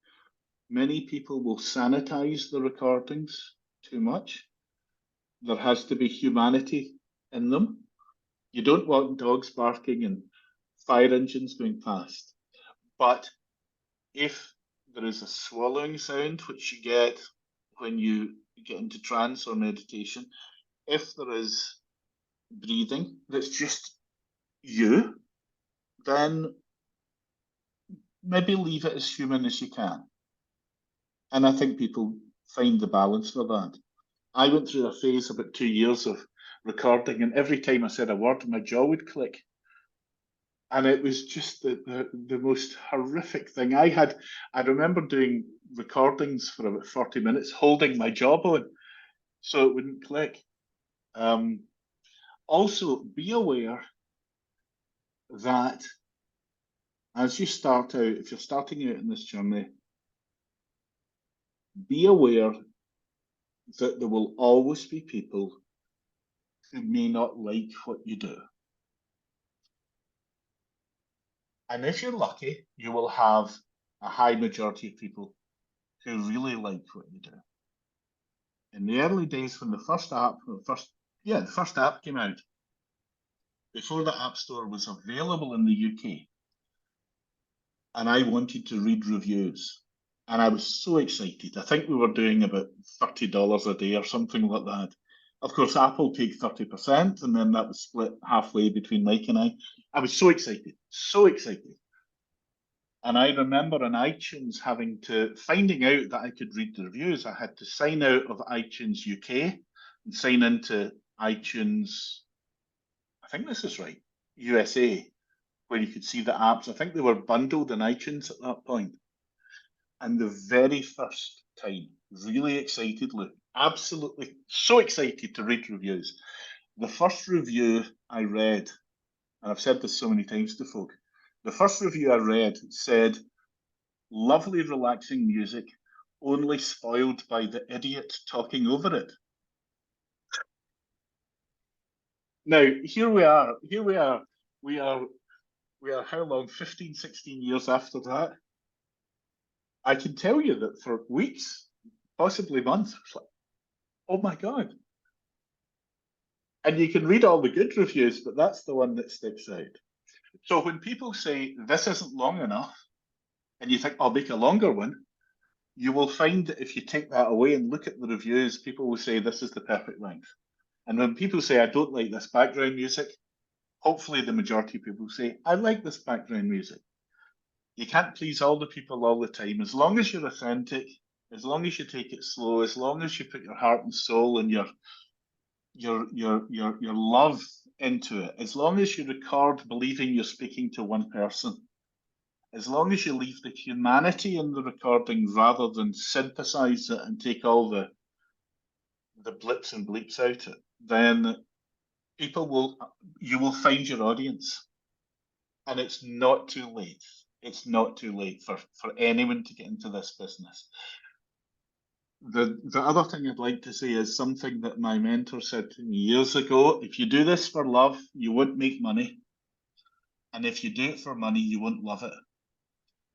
many people will sanitize the recordings too much. There has to be humanity in them. You don't want dogs barking and fire engines going past. But if there is a swallowing sound, which you get when you get into trance or meditation, if there is breathing that's just you, then maybe leave it as human as you can. And I think people find the balance for that. I went through a phase about 2 years of recording, and every time I said a word, my jaw would click. And it was just the most horrific thing. I remember doing recordings for about 40 minutes, holding my jawbone so it wouldn't click. Also, be aware that as you start out, if you're starting out in this journey, be aware that there will always be people who may not like what you do. And if you're lucky, you will have a high majority of people who really like what you do. In the early days when the first app came out, before the App Store was available in the UK, and I wanted to read reviews. And I was so excited. I think we were doing about $30 a day or something like that. Of course, Apple take 30%, and then that was split halfway between Mike and I. I was so excited, so excited. And I remember on iTunes finding out that I could read the reviews. I had to sign out of iTunes UK and sign into iTunes, I think this is right, USA, where you could see the apps. I think they were bundled in iTunes at that point. And the very first time, really excitedly, absolutely so excited to read reviews. The first review I read, and I've said this so many times to folk, the first review I read said, lovely, relaxing music, only spoiled by the idiot talking over it. Now, here we are, we are how long? 15, 16 years after that. I can tell you that for weeks, possibly months, it's like, oh my God. And you can read all the good reviews, but that's the one that sticks out. So when people say this isn't long enough, and you think I'll make a longer one, you will find that if you take that away and look at the reviews, people will say this is the perfect length. And when people say I don't like this background music, hopefully the majority of people say I like this background music. You can't please all the people all the time. As long as you're authentic, as long as you take it slow, as long as you put your heart and soul and your love into it, as long as you record believing you're speaking to one person, as long as you leave the humanity in the recording rather than synthesize it and take all the blips and bleeps out it, then you will find your audience. And it's not too late. It's not too late for anyone to get into this business. The other thing I'd like to say is something that my mentor said to me years ago. If you do this for love, you won't make money. And if you do it for money, you won't love it.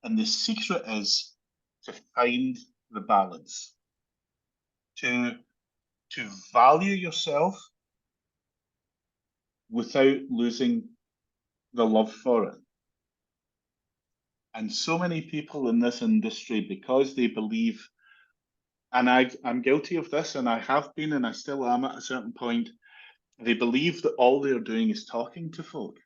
And the secret is to find the balance, to value yourself without losing the love for it. And so many people in this industry, because they believe, and I'm guilty of this, and I have been, and I still am at a certain point, they believe that all they're doing is talking to folk.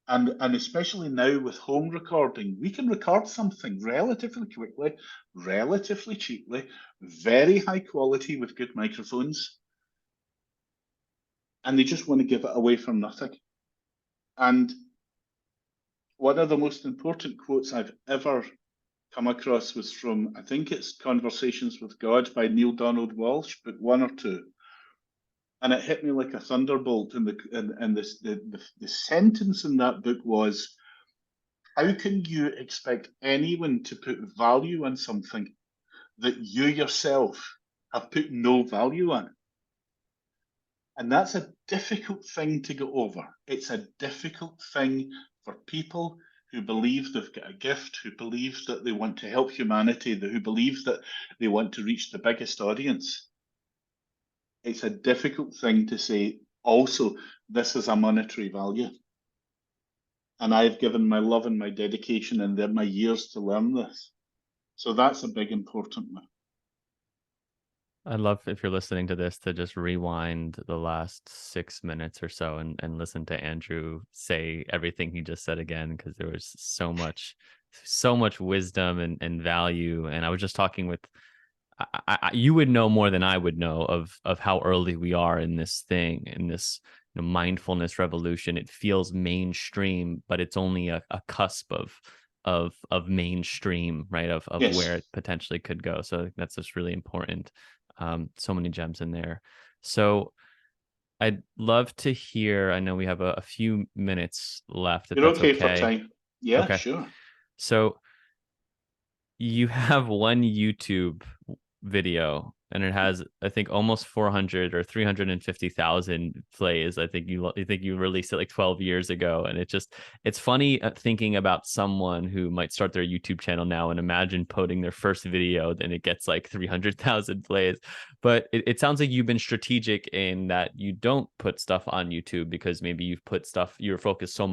And especially now with home recording, we can record something relatively quickly, relatively cheaply, very high quality with good microphones. And they just want to give it away for nothing. And one of the most important quotes I've ever come across was from, I think it's Conversations with God by Neil Donald Walsh, book 1 or 2. And it hit me like a thunderbolt. And the sentence in that book was, how can you expect anyone to put value on something that you yourself have put no value on? And that's a difficult thing to get over. It's a difficult thing for people who believe they've got a gift, who believe that they want to help humanity, who believe that they want to reach the biggest audience. It's a difficult thing to say, also, this is a monetary value. And I've given my love and my dedication and my years to learn this. So that's a big important one. I'd love, if you're listening to this, to just rewind the last 6 minutes or so and listen to Andrew say everything he just said again, because there was so much wisdom and value. And I was just talking with, you would know more than I would know of how early we are in this thing, in this mindfulness revolution. It feels mainstream, but it's only a cusp of mainstream, right? Of Yes. where it potentially could go. So that's just really important. So many gems in there. So I'd love to hear, I know we have a few minutes left, if You're that's okay for okay. time. Yeah, Okay. sure. So you have one YouTube video and it has, I think, almost 400 or 350,000 plays. I think you released it like 12 years ago. And it's funny thinking about someone who might start their YouTube channel now and imagine putting their first video, then it gets like 300,000 plays. But it sounds like you've been strategic in that you don't put stuff on YouTube because maybe you've put stuff, you're focused so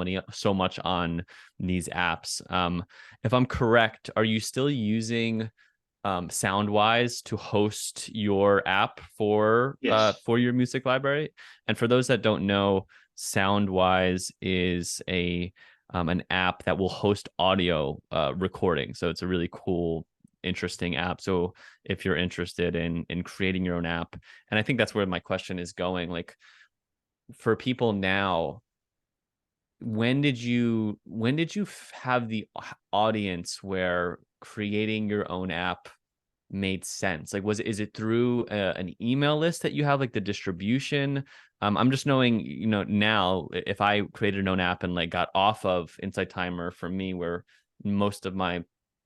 much on these apps. If I'm correct, are you still using Soundwise to host your app for Yes. your music library? And for those that don't know, Soundwise is an app that will host audio recording. So it's a really cool, interesting app. So if you're interested in creating your own app, and I think that's where my question is going, like for people now, when did you have the audience where creating your own app made sense? Like, is it through an email list that you have, like the distribution? I'm just knowing, now if I created an own app and like got off of Insight Timer, for me, where most of my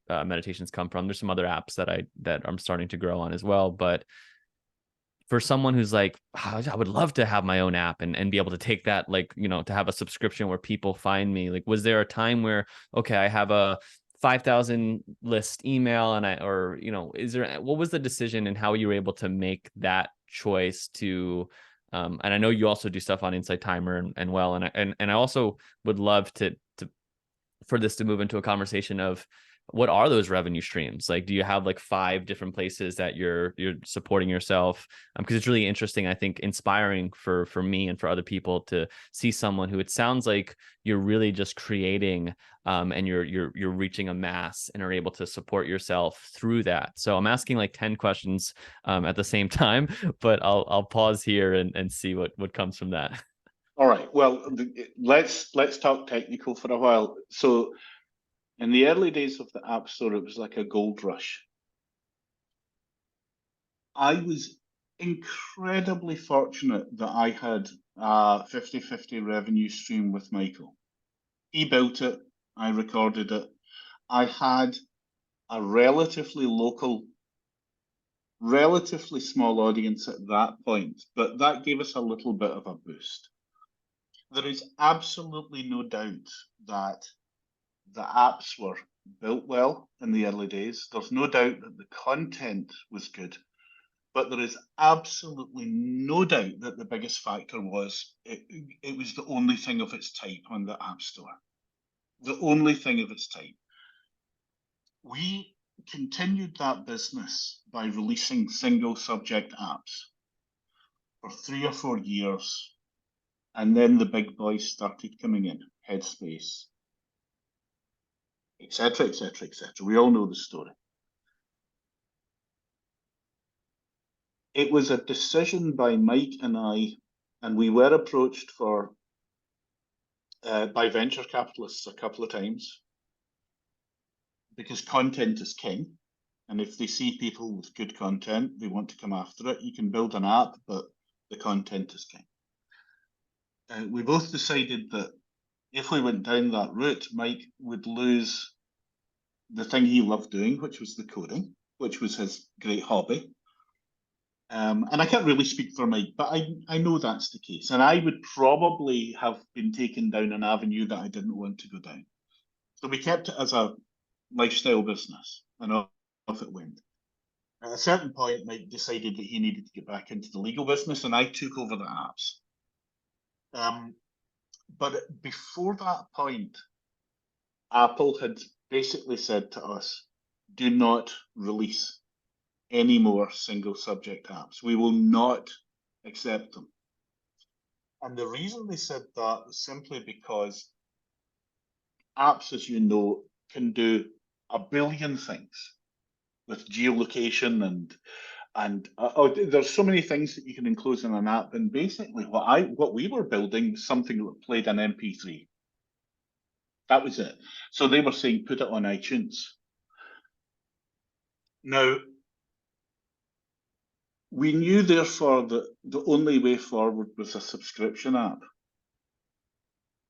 meditations come from, there's some other apps that I'm starting to grow on as well. But for someone who's like, I would love to have my own app and be able to take that, like, to have a subscription where people find me. Like, was there a time where, okay, I have a 5,000 list email what was the decision and how you were able to make that choice to, and I know you also do stuff on Insight Timer and I also would love to for this to move into a conversation of what are those revenue streams? Like, do you have like 5 different places that you're supporting yourself? Because it's really interesting, I think, inspiring for me and for other people to see someone who, it sounds like you're really just creating and you're reaching a mass and are able to support yourself through that. So I'm asking like 10 questions at the same time, but I'll pause here and see what comes from that. All right. Well, let's talk technical for a while. So In the early days of the App Store, it was like a gold rush. I was incredibly fortunate that I had a 50-50 revenue stream with Michael. He built it, I recorded it. I had a relatively local, relatively small audience at that point, but that gave us a little bit of a boost. There is absolutely no doubt that the apps were built well in the early days. There's no doubt that the content was good. But there is absolutely no doubt that the biggest factor was it was the only thing of its type on the App Store. The only thing of its type. We continued that business by releasing single subject apps for 3 or 4 years. And then the big boys started coming in, Headspace, etc., etc., etc. We all know the story. It was a decision by Mike and I, and we were approached by venture capitalists a couple of times because content is king. And if they see people with good content, they want to come after it. You can build an app, but the content is king. We both decided that if we went down that route, Mike would lose the thing he loved doing, which was the coding, which was his great hobby. And I can't really speak for Mike, but I know that's the case. And I would probably have been taken down an avenue that I didn't want to go down. So we kept it as a lifestyle business, and off it went. At a certain point, Mike decided that he needed to get back into the legal business, and I took over the apps. But before that point, Apple had basically said to us, do not release any more single subject apps. We will not accept them. And the reason they said that was simply because apps, as you know, can do a billion things with geolocation and there's so many things that you can enclose in an app. And basically, what we were building was something that played an MP3. That was it. So they were saying put it on iTunes. Now, we knew therefore that the only way forward was a subscription app.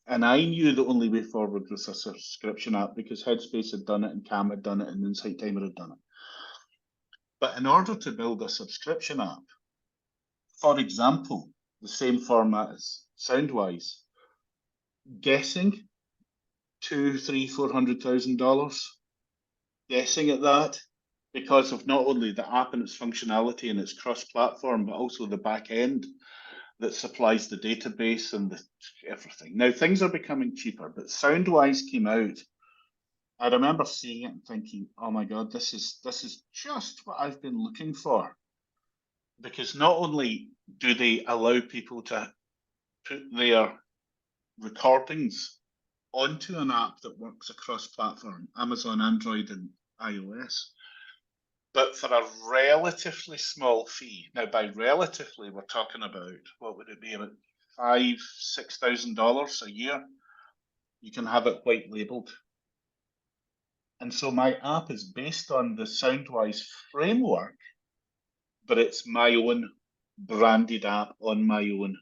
And I knew the only way forward was a subscription app because Headspace had done it and Cam had done it and Insight Timer had done it. But in order to build a subscription app, for example, the same format as Soundwise, guessing $200,000, $300,000, $400,000, guessing at that, because of not only the app and its functionality and its cross-platform, but also the back end that supplies the database and everything. Now things are becoming cheaper, but Soundwise came out. I remember seeing it and thinking, "Oh my God, this is just what I've been looking for." Because not only do they allow people to put their recordings onto an app that works across platform, Amazon, Android, and iOS, but for a relatively small fee. Now, by relatively, we're talking about, what would it be, about $5,000, $6,000 a year. You can have it white labeled. And so my app is based on the Soundwise framework, but it's my own branded app on my own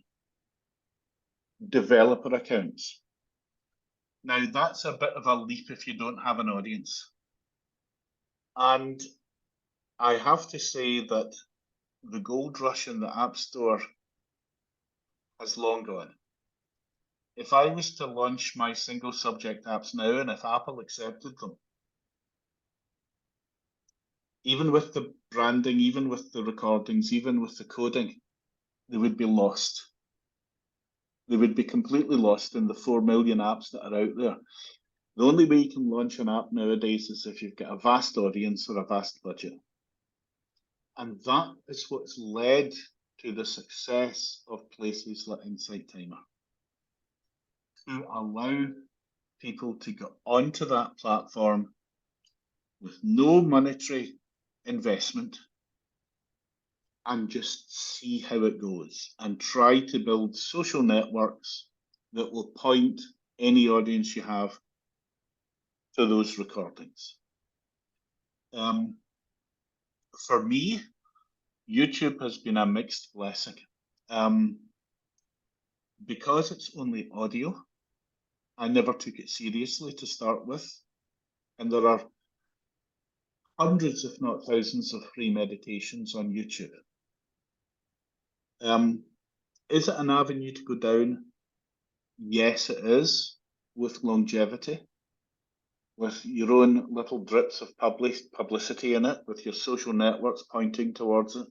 developer accounts. Now, that's a bit of a leap if you don't have an audience. And I have to say that the gold rush in the App Store has long gone. If I was to launch my single subject apps now, and if Apple accepted them, even with the branding, even with the recordings, even with the coding, they would be lost. They would be completely lost in the 4 million apps that are out there. The only way you can launch an app nowadays is if you've got a vast audience or a vast budget. And that is what's led to the success of places like Insight Timer, to allow people to go onto that platform with no monetary investment and just see how it goes and try to build social networks that will point any audience you have to those recordings. For me, YouTube has been a mixed blessing. Because it's only audio, I never took it seriously to start with. And there are hundreds, if not thousands, of free meditations on YouTube. Is it an avenue to go down? Yes, it is, with longevity, with your own little drips of publicity in it, with your social networks pointing towards it.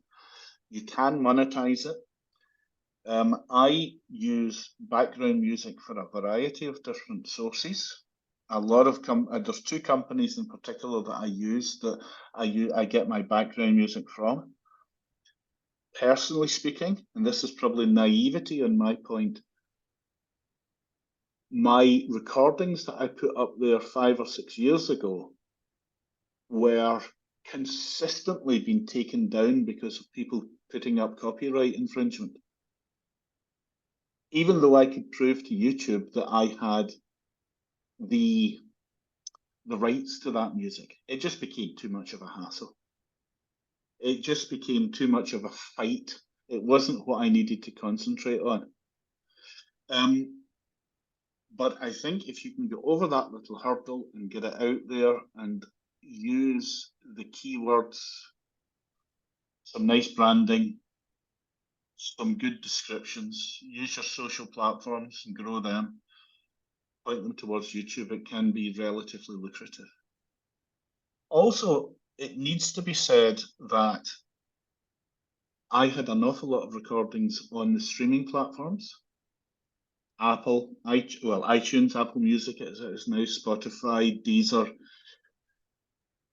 You can monetize it. I use background music for a variety of different sources. A lot of there's two companies in particular that I use that I get my background music from. Personally speaking, and this is probably naivety on my point, my recordings that I put up there 5 or 6 years ago were consistently being taken down because of people putting up copyright infringement. Even though I could prove to YouTube that I had the rights to that music, it just became too much of a hassle. It just became too much of a fight. It wasn't what I needed to concentrate on. But I think if you can get over that little hurdle and get it out there and use the keywords, some nice branding, some good descriptions, use your social platforms and grow them, point them towards YouTube, it can be relatively lucrative. Also, it needs to be said that I had an awful lot of recordings on the streaming platforms. iTunes, Apple Music as it is now, Spotify, Deezer,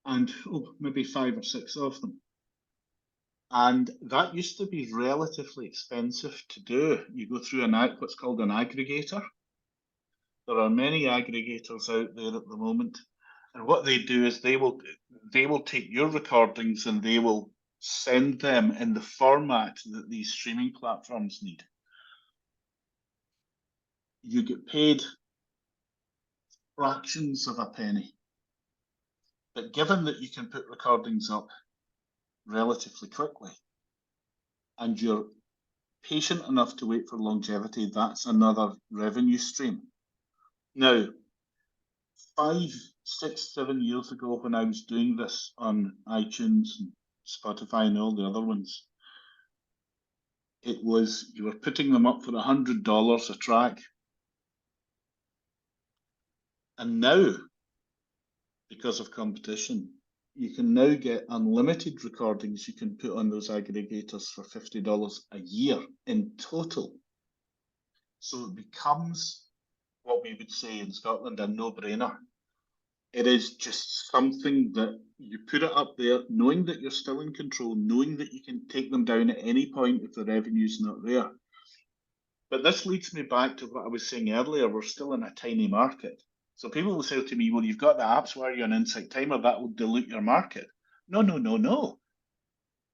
and maybe 5 or 6 of them. And that used to be relatively expensive to do. You go through what's called an aggregator. There are many aggregators out there at the moment, and what they do is they will take your recordings and they will send them in the format that these streaming platforms need. You get paid fractions of a penny. But given that you can put recordings up relatively quickly and you're patient enough to wait for longevity, that's another revenue stream. Now, 5, 6, 7 years ago when I was doing this on iTunes and Spotify and all the other ones, it was you were putting them up for $100 a track. And now, because of competition, you can now get unlimited recordings you can put on those aggregators for $50 a year in total. So it becomes what we would say in Scotland a no-brainer. It is just something that you put it up there, knowing that you're still in control, knowing that you can take them down at any point if the revenue's not there. But this leads me back to what I was saying earlier. We're still in a tiny market. So people will say to me, well, you've got the apps where you're an Insight Timer, that will dilute your market. No, no, no, no.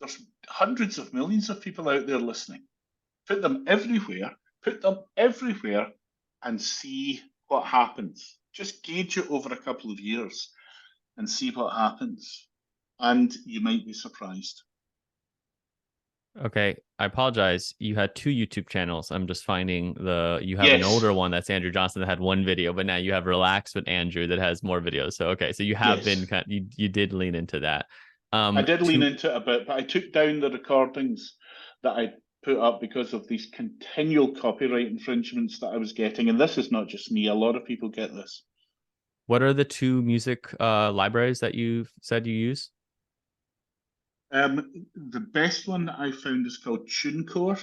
There's hundreds of millions of people out there listening. Put them everywhere, and see what happens. Just gauge it over a couple of years and see what happens. And you might be surprised. Okay, I apologize. You had 2 YouTube channels. I'm just finding you have an Yes, older one that's Andrew Johnson that had 1 video, but now you have Relax with Andrew that has more videos. So okay, so you have yes. been you did lean into that. I did lean To into it a bit, but I took down the recordings that I put up because of these continual copyright infringements that I was getting. And this is not just me, a lot of people get this. What are the 2 music libraries that you said you use? The best one that I found is called TuneCore,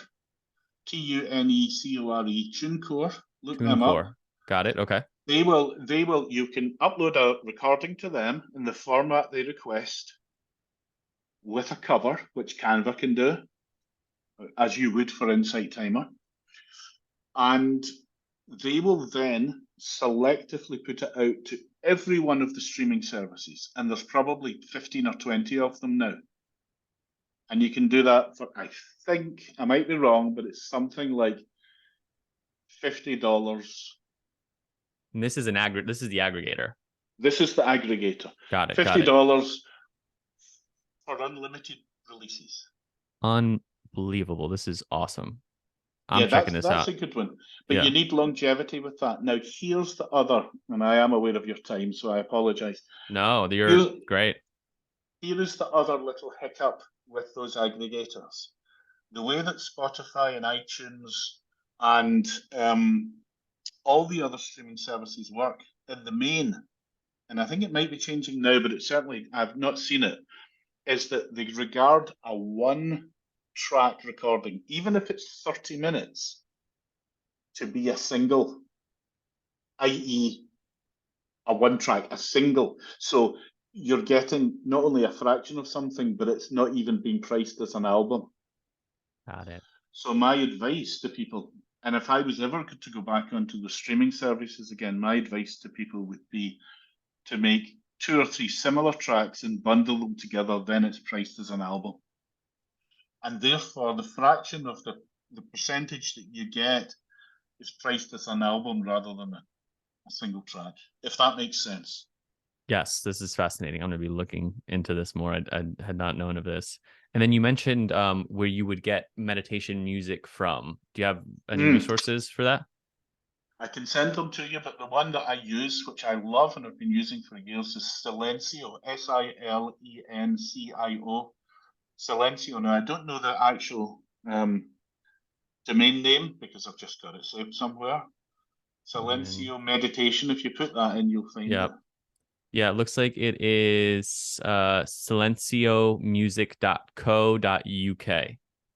TUNECORE, TuneCore. Look them up. TuneCore. Got it. Okay. You can upload a recording to them in the format they request with a cover, which Canva can do, as you would for Insight Timer. And they will then selectively put it out to every one of the streaming services. And there's probably 15 or 20 of them now. And you can do that for, I think, I might be wrong, but it's something like $50. And this is the aggregator. This is the aggregator. Got it. Got it. $50 for unlimited releases. Unbelievable. This is awesome. Yeah, I'm checking this that's out. a good one. But you Yeah. need longevity with that. Now, here's the other, and I am aware of your time, so I apologize. No, you're Here, great. here is the other little hiccup with those aggregators. The way that Spotify and iTunes and all the other streaming services work in the main, and I think it might be changing now, but it certainly, I've not seen it, is that they regard a one track recording, even if it's 30 minutes, to be a single, i.e., a one track, a single. So you're getting not only a fraction of something, but it's not even being priced as an album. Got it. So my advice to people, and if I was ever to go back onto the streaming services again, my advice to people would be to make 2 or 3 similar tracks and bundle them together, then it's priced as an album. And therefore, the fraction of the percentage that you get is priced as an album rather than a single track, if that makes sense. Yes, this is fascinating. I'm going to be looking into this more. I had not known of this. And then you mentioned where you would get meditation music from. Do you have any resources for that? I can send them to you, but the one that I use, which I love and have been using for years, is Silencio, Silencio. Silencio. Now, I don't know the actual domain name because I've just got it saved somewhere. Silencio meditation. If you put that in, you'll find it. Yeah, it looks like it is silenciomusic.co.uk.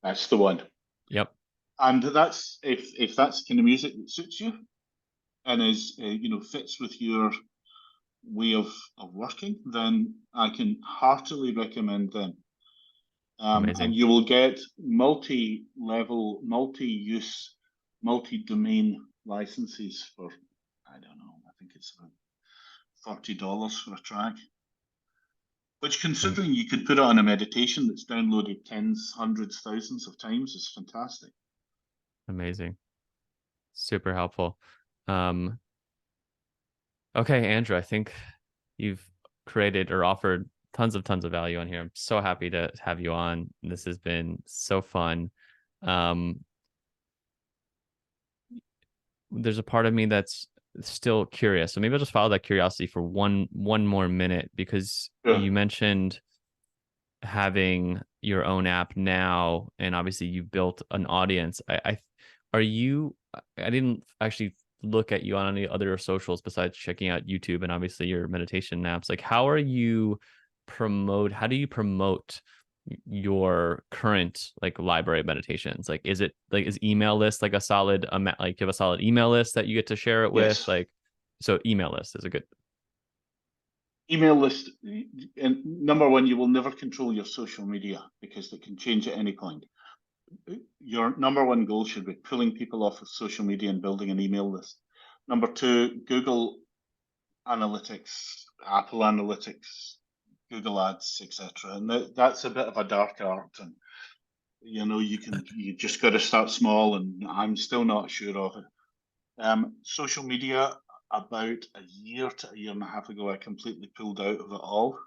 That's the one. Yep. And that's if that's kind of music that suits you and is fits with your way of working, then I can heartily recommend them. And you will get multi-level, multi-use, multi-domain licenses for, I don't know, I think it's about $40 for a track. Which, considering you could put it on a meditation that's downloaded tens, hundreds, thousands of times, is fantastic. Amazing. Super helpful. Okay, Andrew, I think you've created or offered tons of value on here. I'm so happy to have you on. This has been so fun. There's a part of me that's still curious. So maybe I'll just follow that curiosity for one more minute because you mentioned having your own app now, and obviously you built an audience. I didn't actually look at you on any other socials besides checking out YouTube and obviously your meditation apps. Like, how do you promote your current like library of meditations? Like, is email list like a solid like you have a solid email list that you get to share it with? Yes. Like, so email list is a good email list. And number one, you will never control your social media because they can change at any point. Your number one goal should be pulling people off of social media and building an email list. Number two, Google Analytics, Apple Analytics, Google Ads, etc. And that's a bit of a dark art. And you just got to start small. And I'm still not sure of it. Social media, about a year to a year and a half ago, I completely pulled out of it all.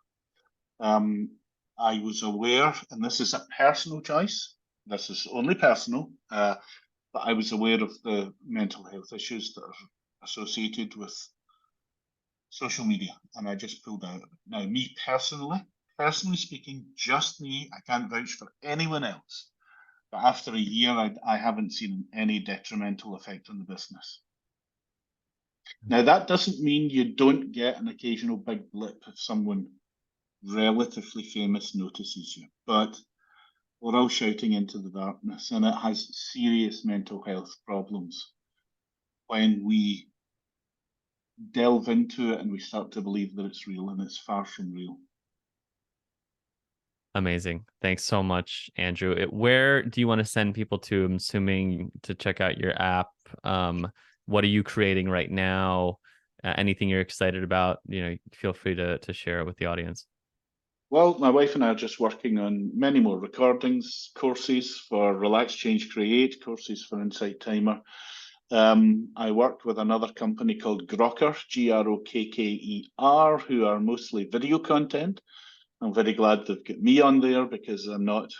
I was aware, and this is a personal choice. This is only personal, but I was aware of the mental health issues that are associated with social media, and I just pulled out of it. Now, me personally speaking, just me, I can't vouch for anyone else, but after a year, I haven't seen any detrimental effect on the business. Now, that doesn't mean you don't get an occasional big blip if someone relatively famous notices you, but we're all shouting into the darkness, and it has serious mental health problems when we delve into it and we start to believe that it's real, and it's far from real. Amazing. Thanks so much, Andrew. Where do you want to send people to? I'm assuming to check out your app. What are you creating right now? Anything you're excited about? Feel free to share it with the audience. Well, my wife and I are just working on many more recordings, courses for Relax, Change, Create, courses for Insight Timer, I worked with another company called Grokker, Grokker, who are mostly video content. I'm very glad they've got me on there because I'm not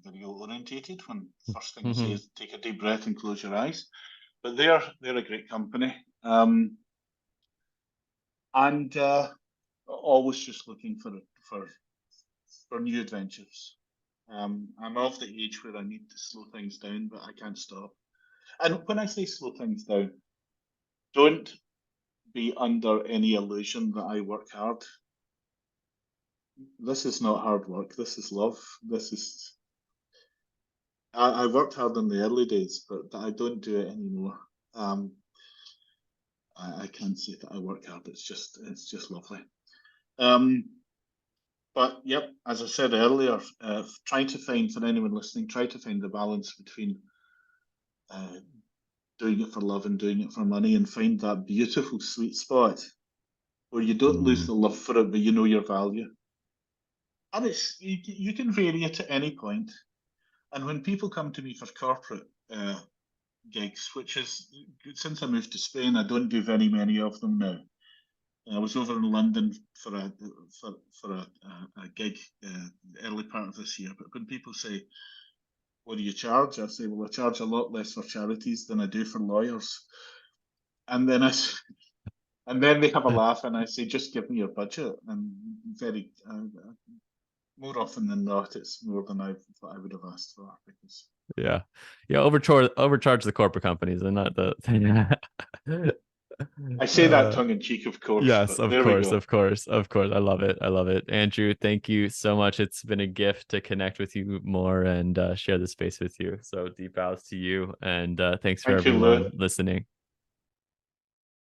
video orientated. When first thing I say is take a deep breath and close your eyes. But they're a great company, and always just looking for for new adventures. I'm of the age where I need to slow things down, but I can't stop. And when I say slow things down, don't be under any illusion that I work hard. This is not hard work. This is love. This is. I worked hard in the early days, but I don't do it anymore. I can't say that I work hard. It's just lovely. Um, but yep, as I said earlier, try to find, for anyone listening, try to find the balance between uh, doing it for love and doing it for money, and find that beautiful sweet spot where you don't lose the love for it, but you know your value. And you can vary it at any point. And when people come to me for corporate gigs, which is since I moved to Spain, I don't do very many of them now. I was over in London for a gig the early part of this year. But when people say, "What do you charge?" I say, "Well, I charge a lot less for charities than I do for lawyers." And then and then they have a laugh, and I say, "Just give me your budget." And very more often than not, it's more than I would have asked for because Yeah. Yeah. Overcharge the corporate companies and not the I say that uh tongue in cheek, of course. yes, But of there we course, go. of course, of course. I love it. I love it. Andrew, thank you so much. It's been a gift to connect with you more and share the space with you. So deep bows to you and thanks for Thank you, everyone Lou. listening.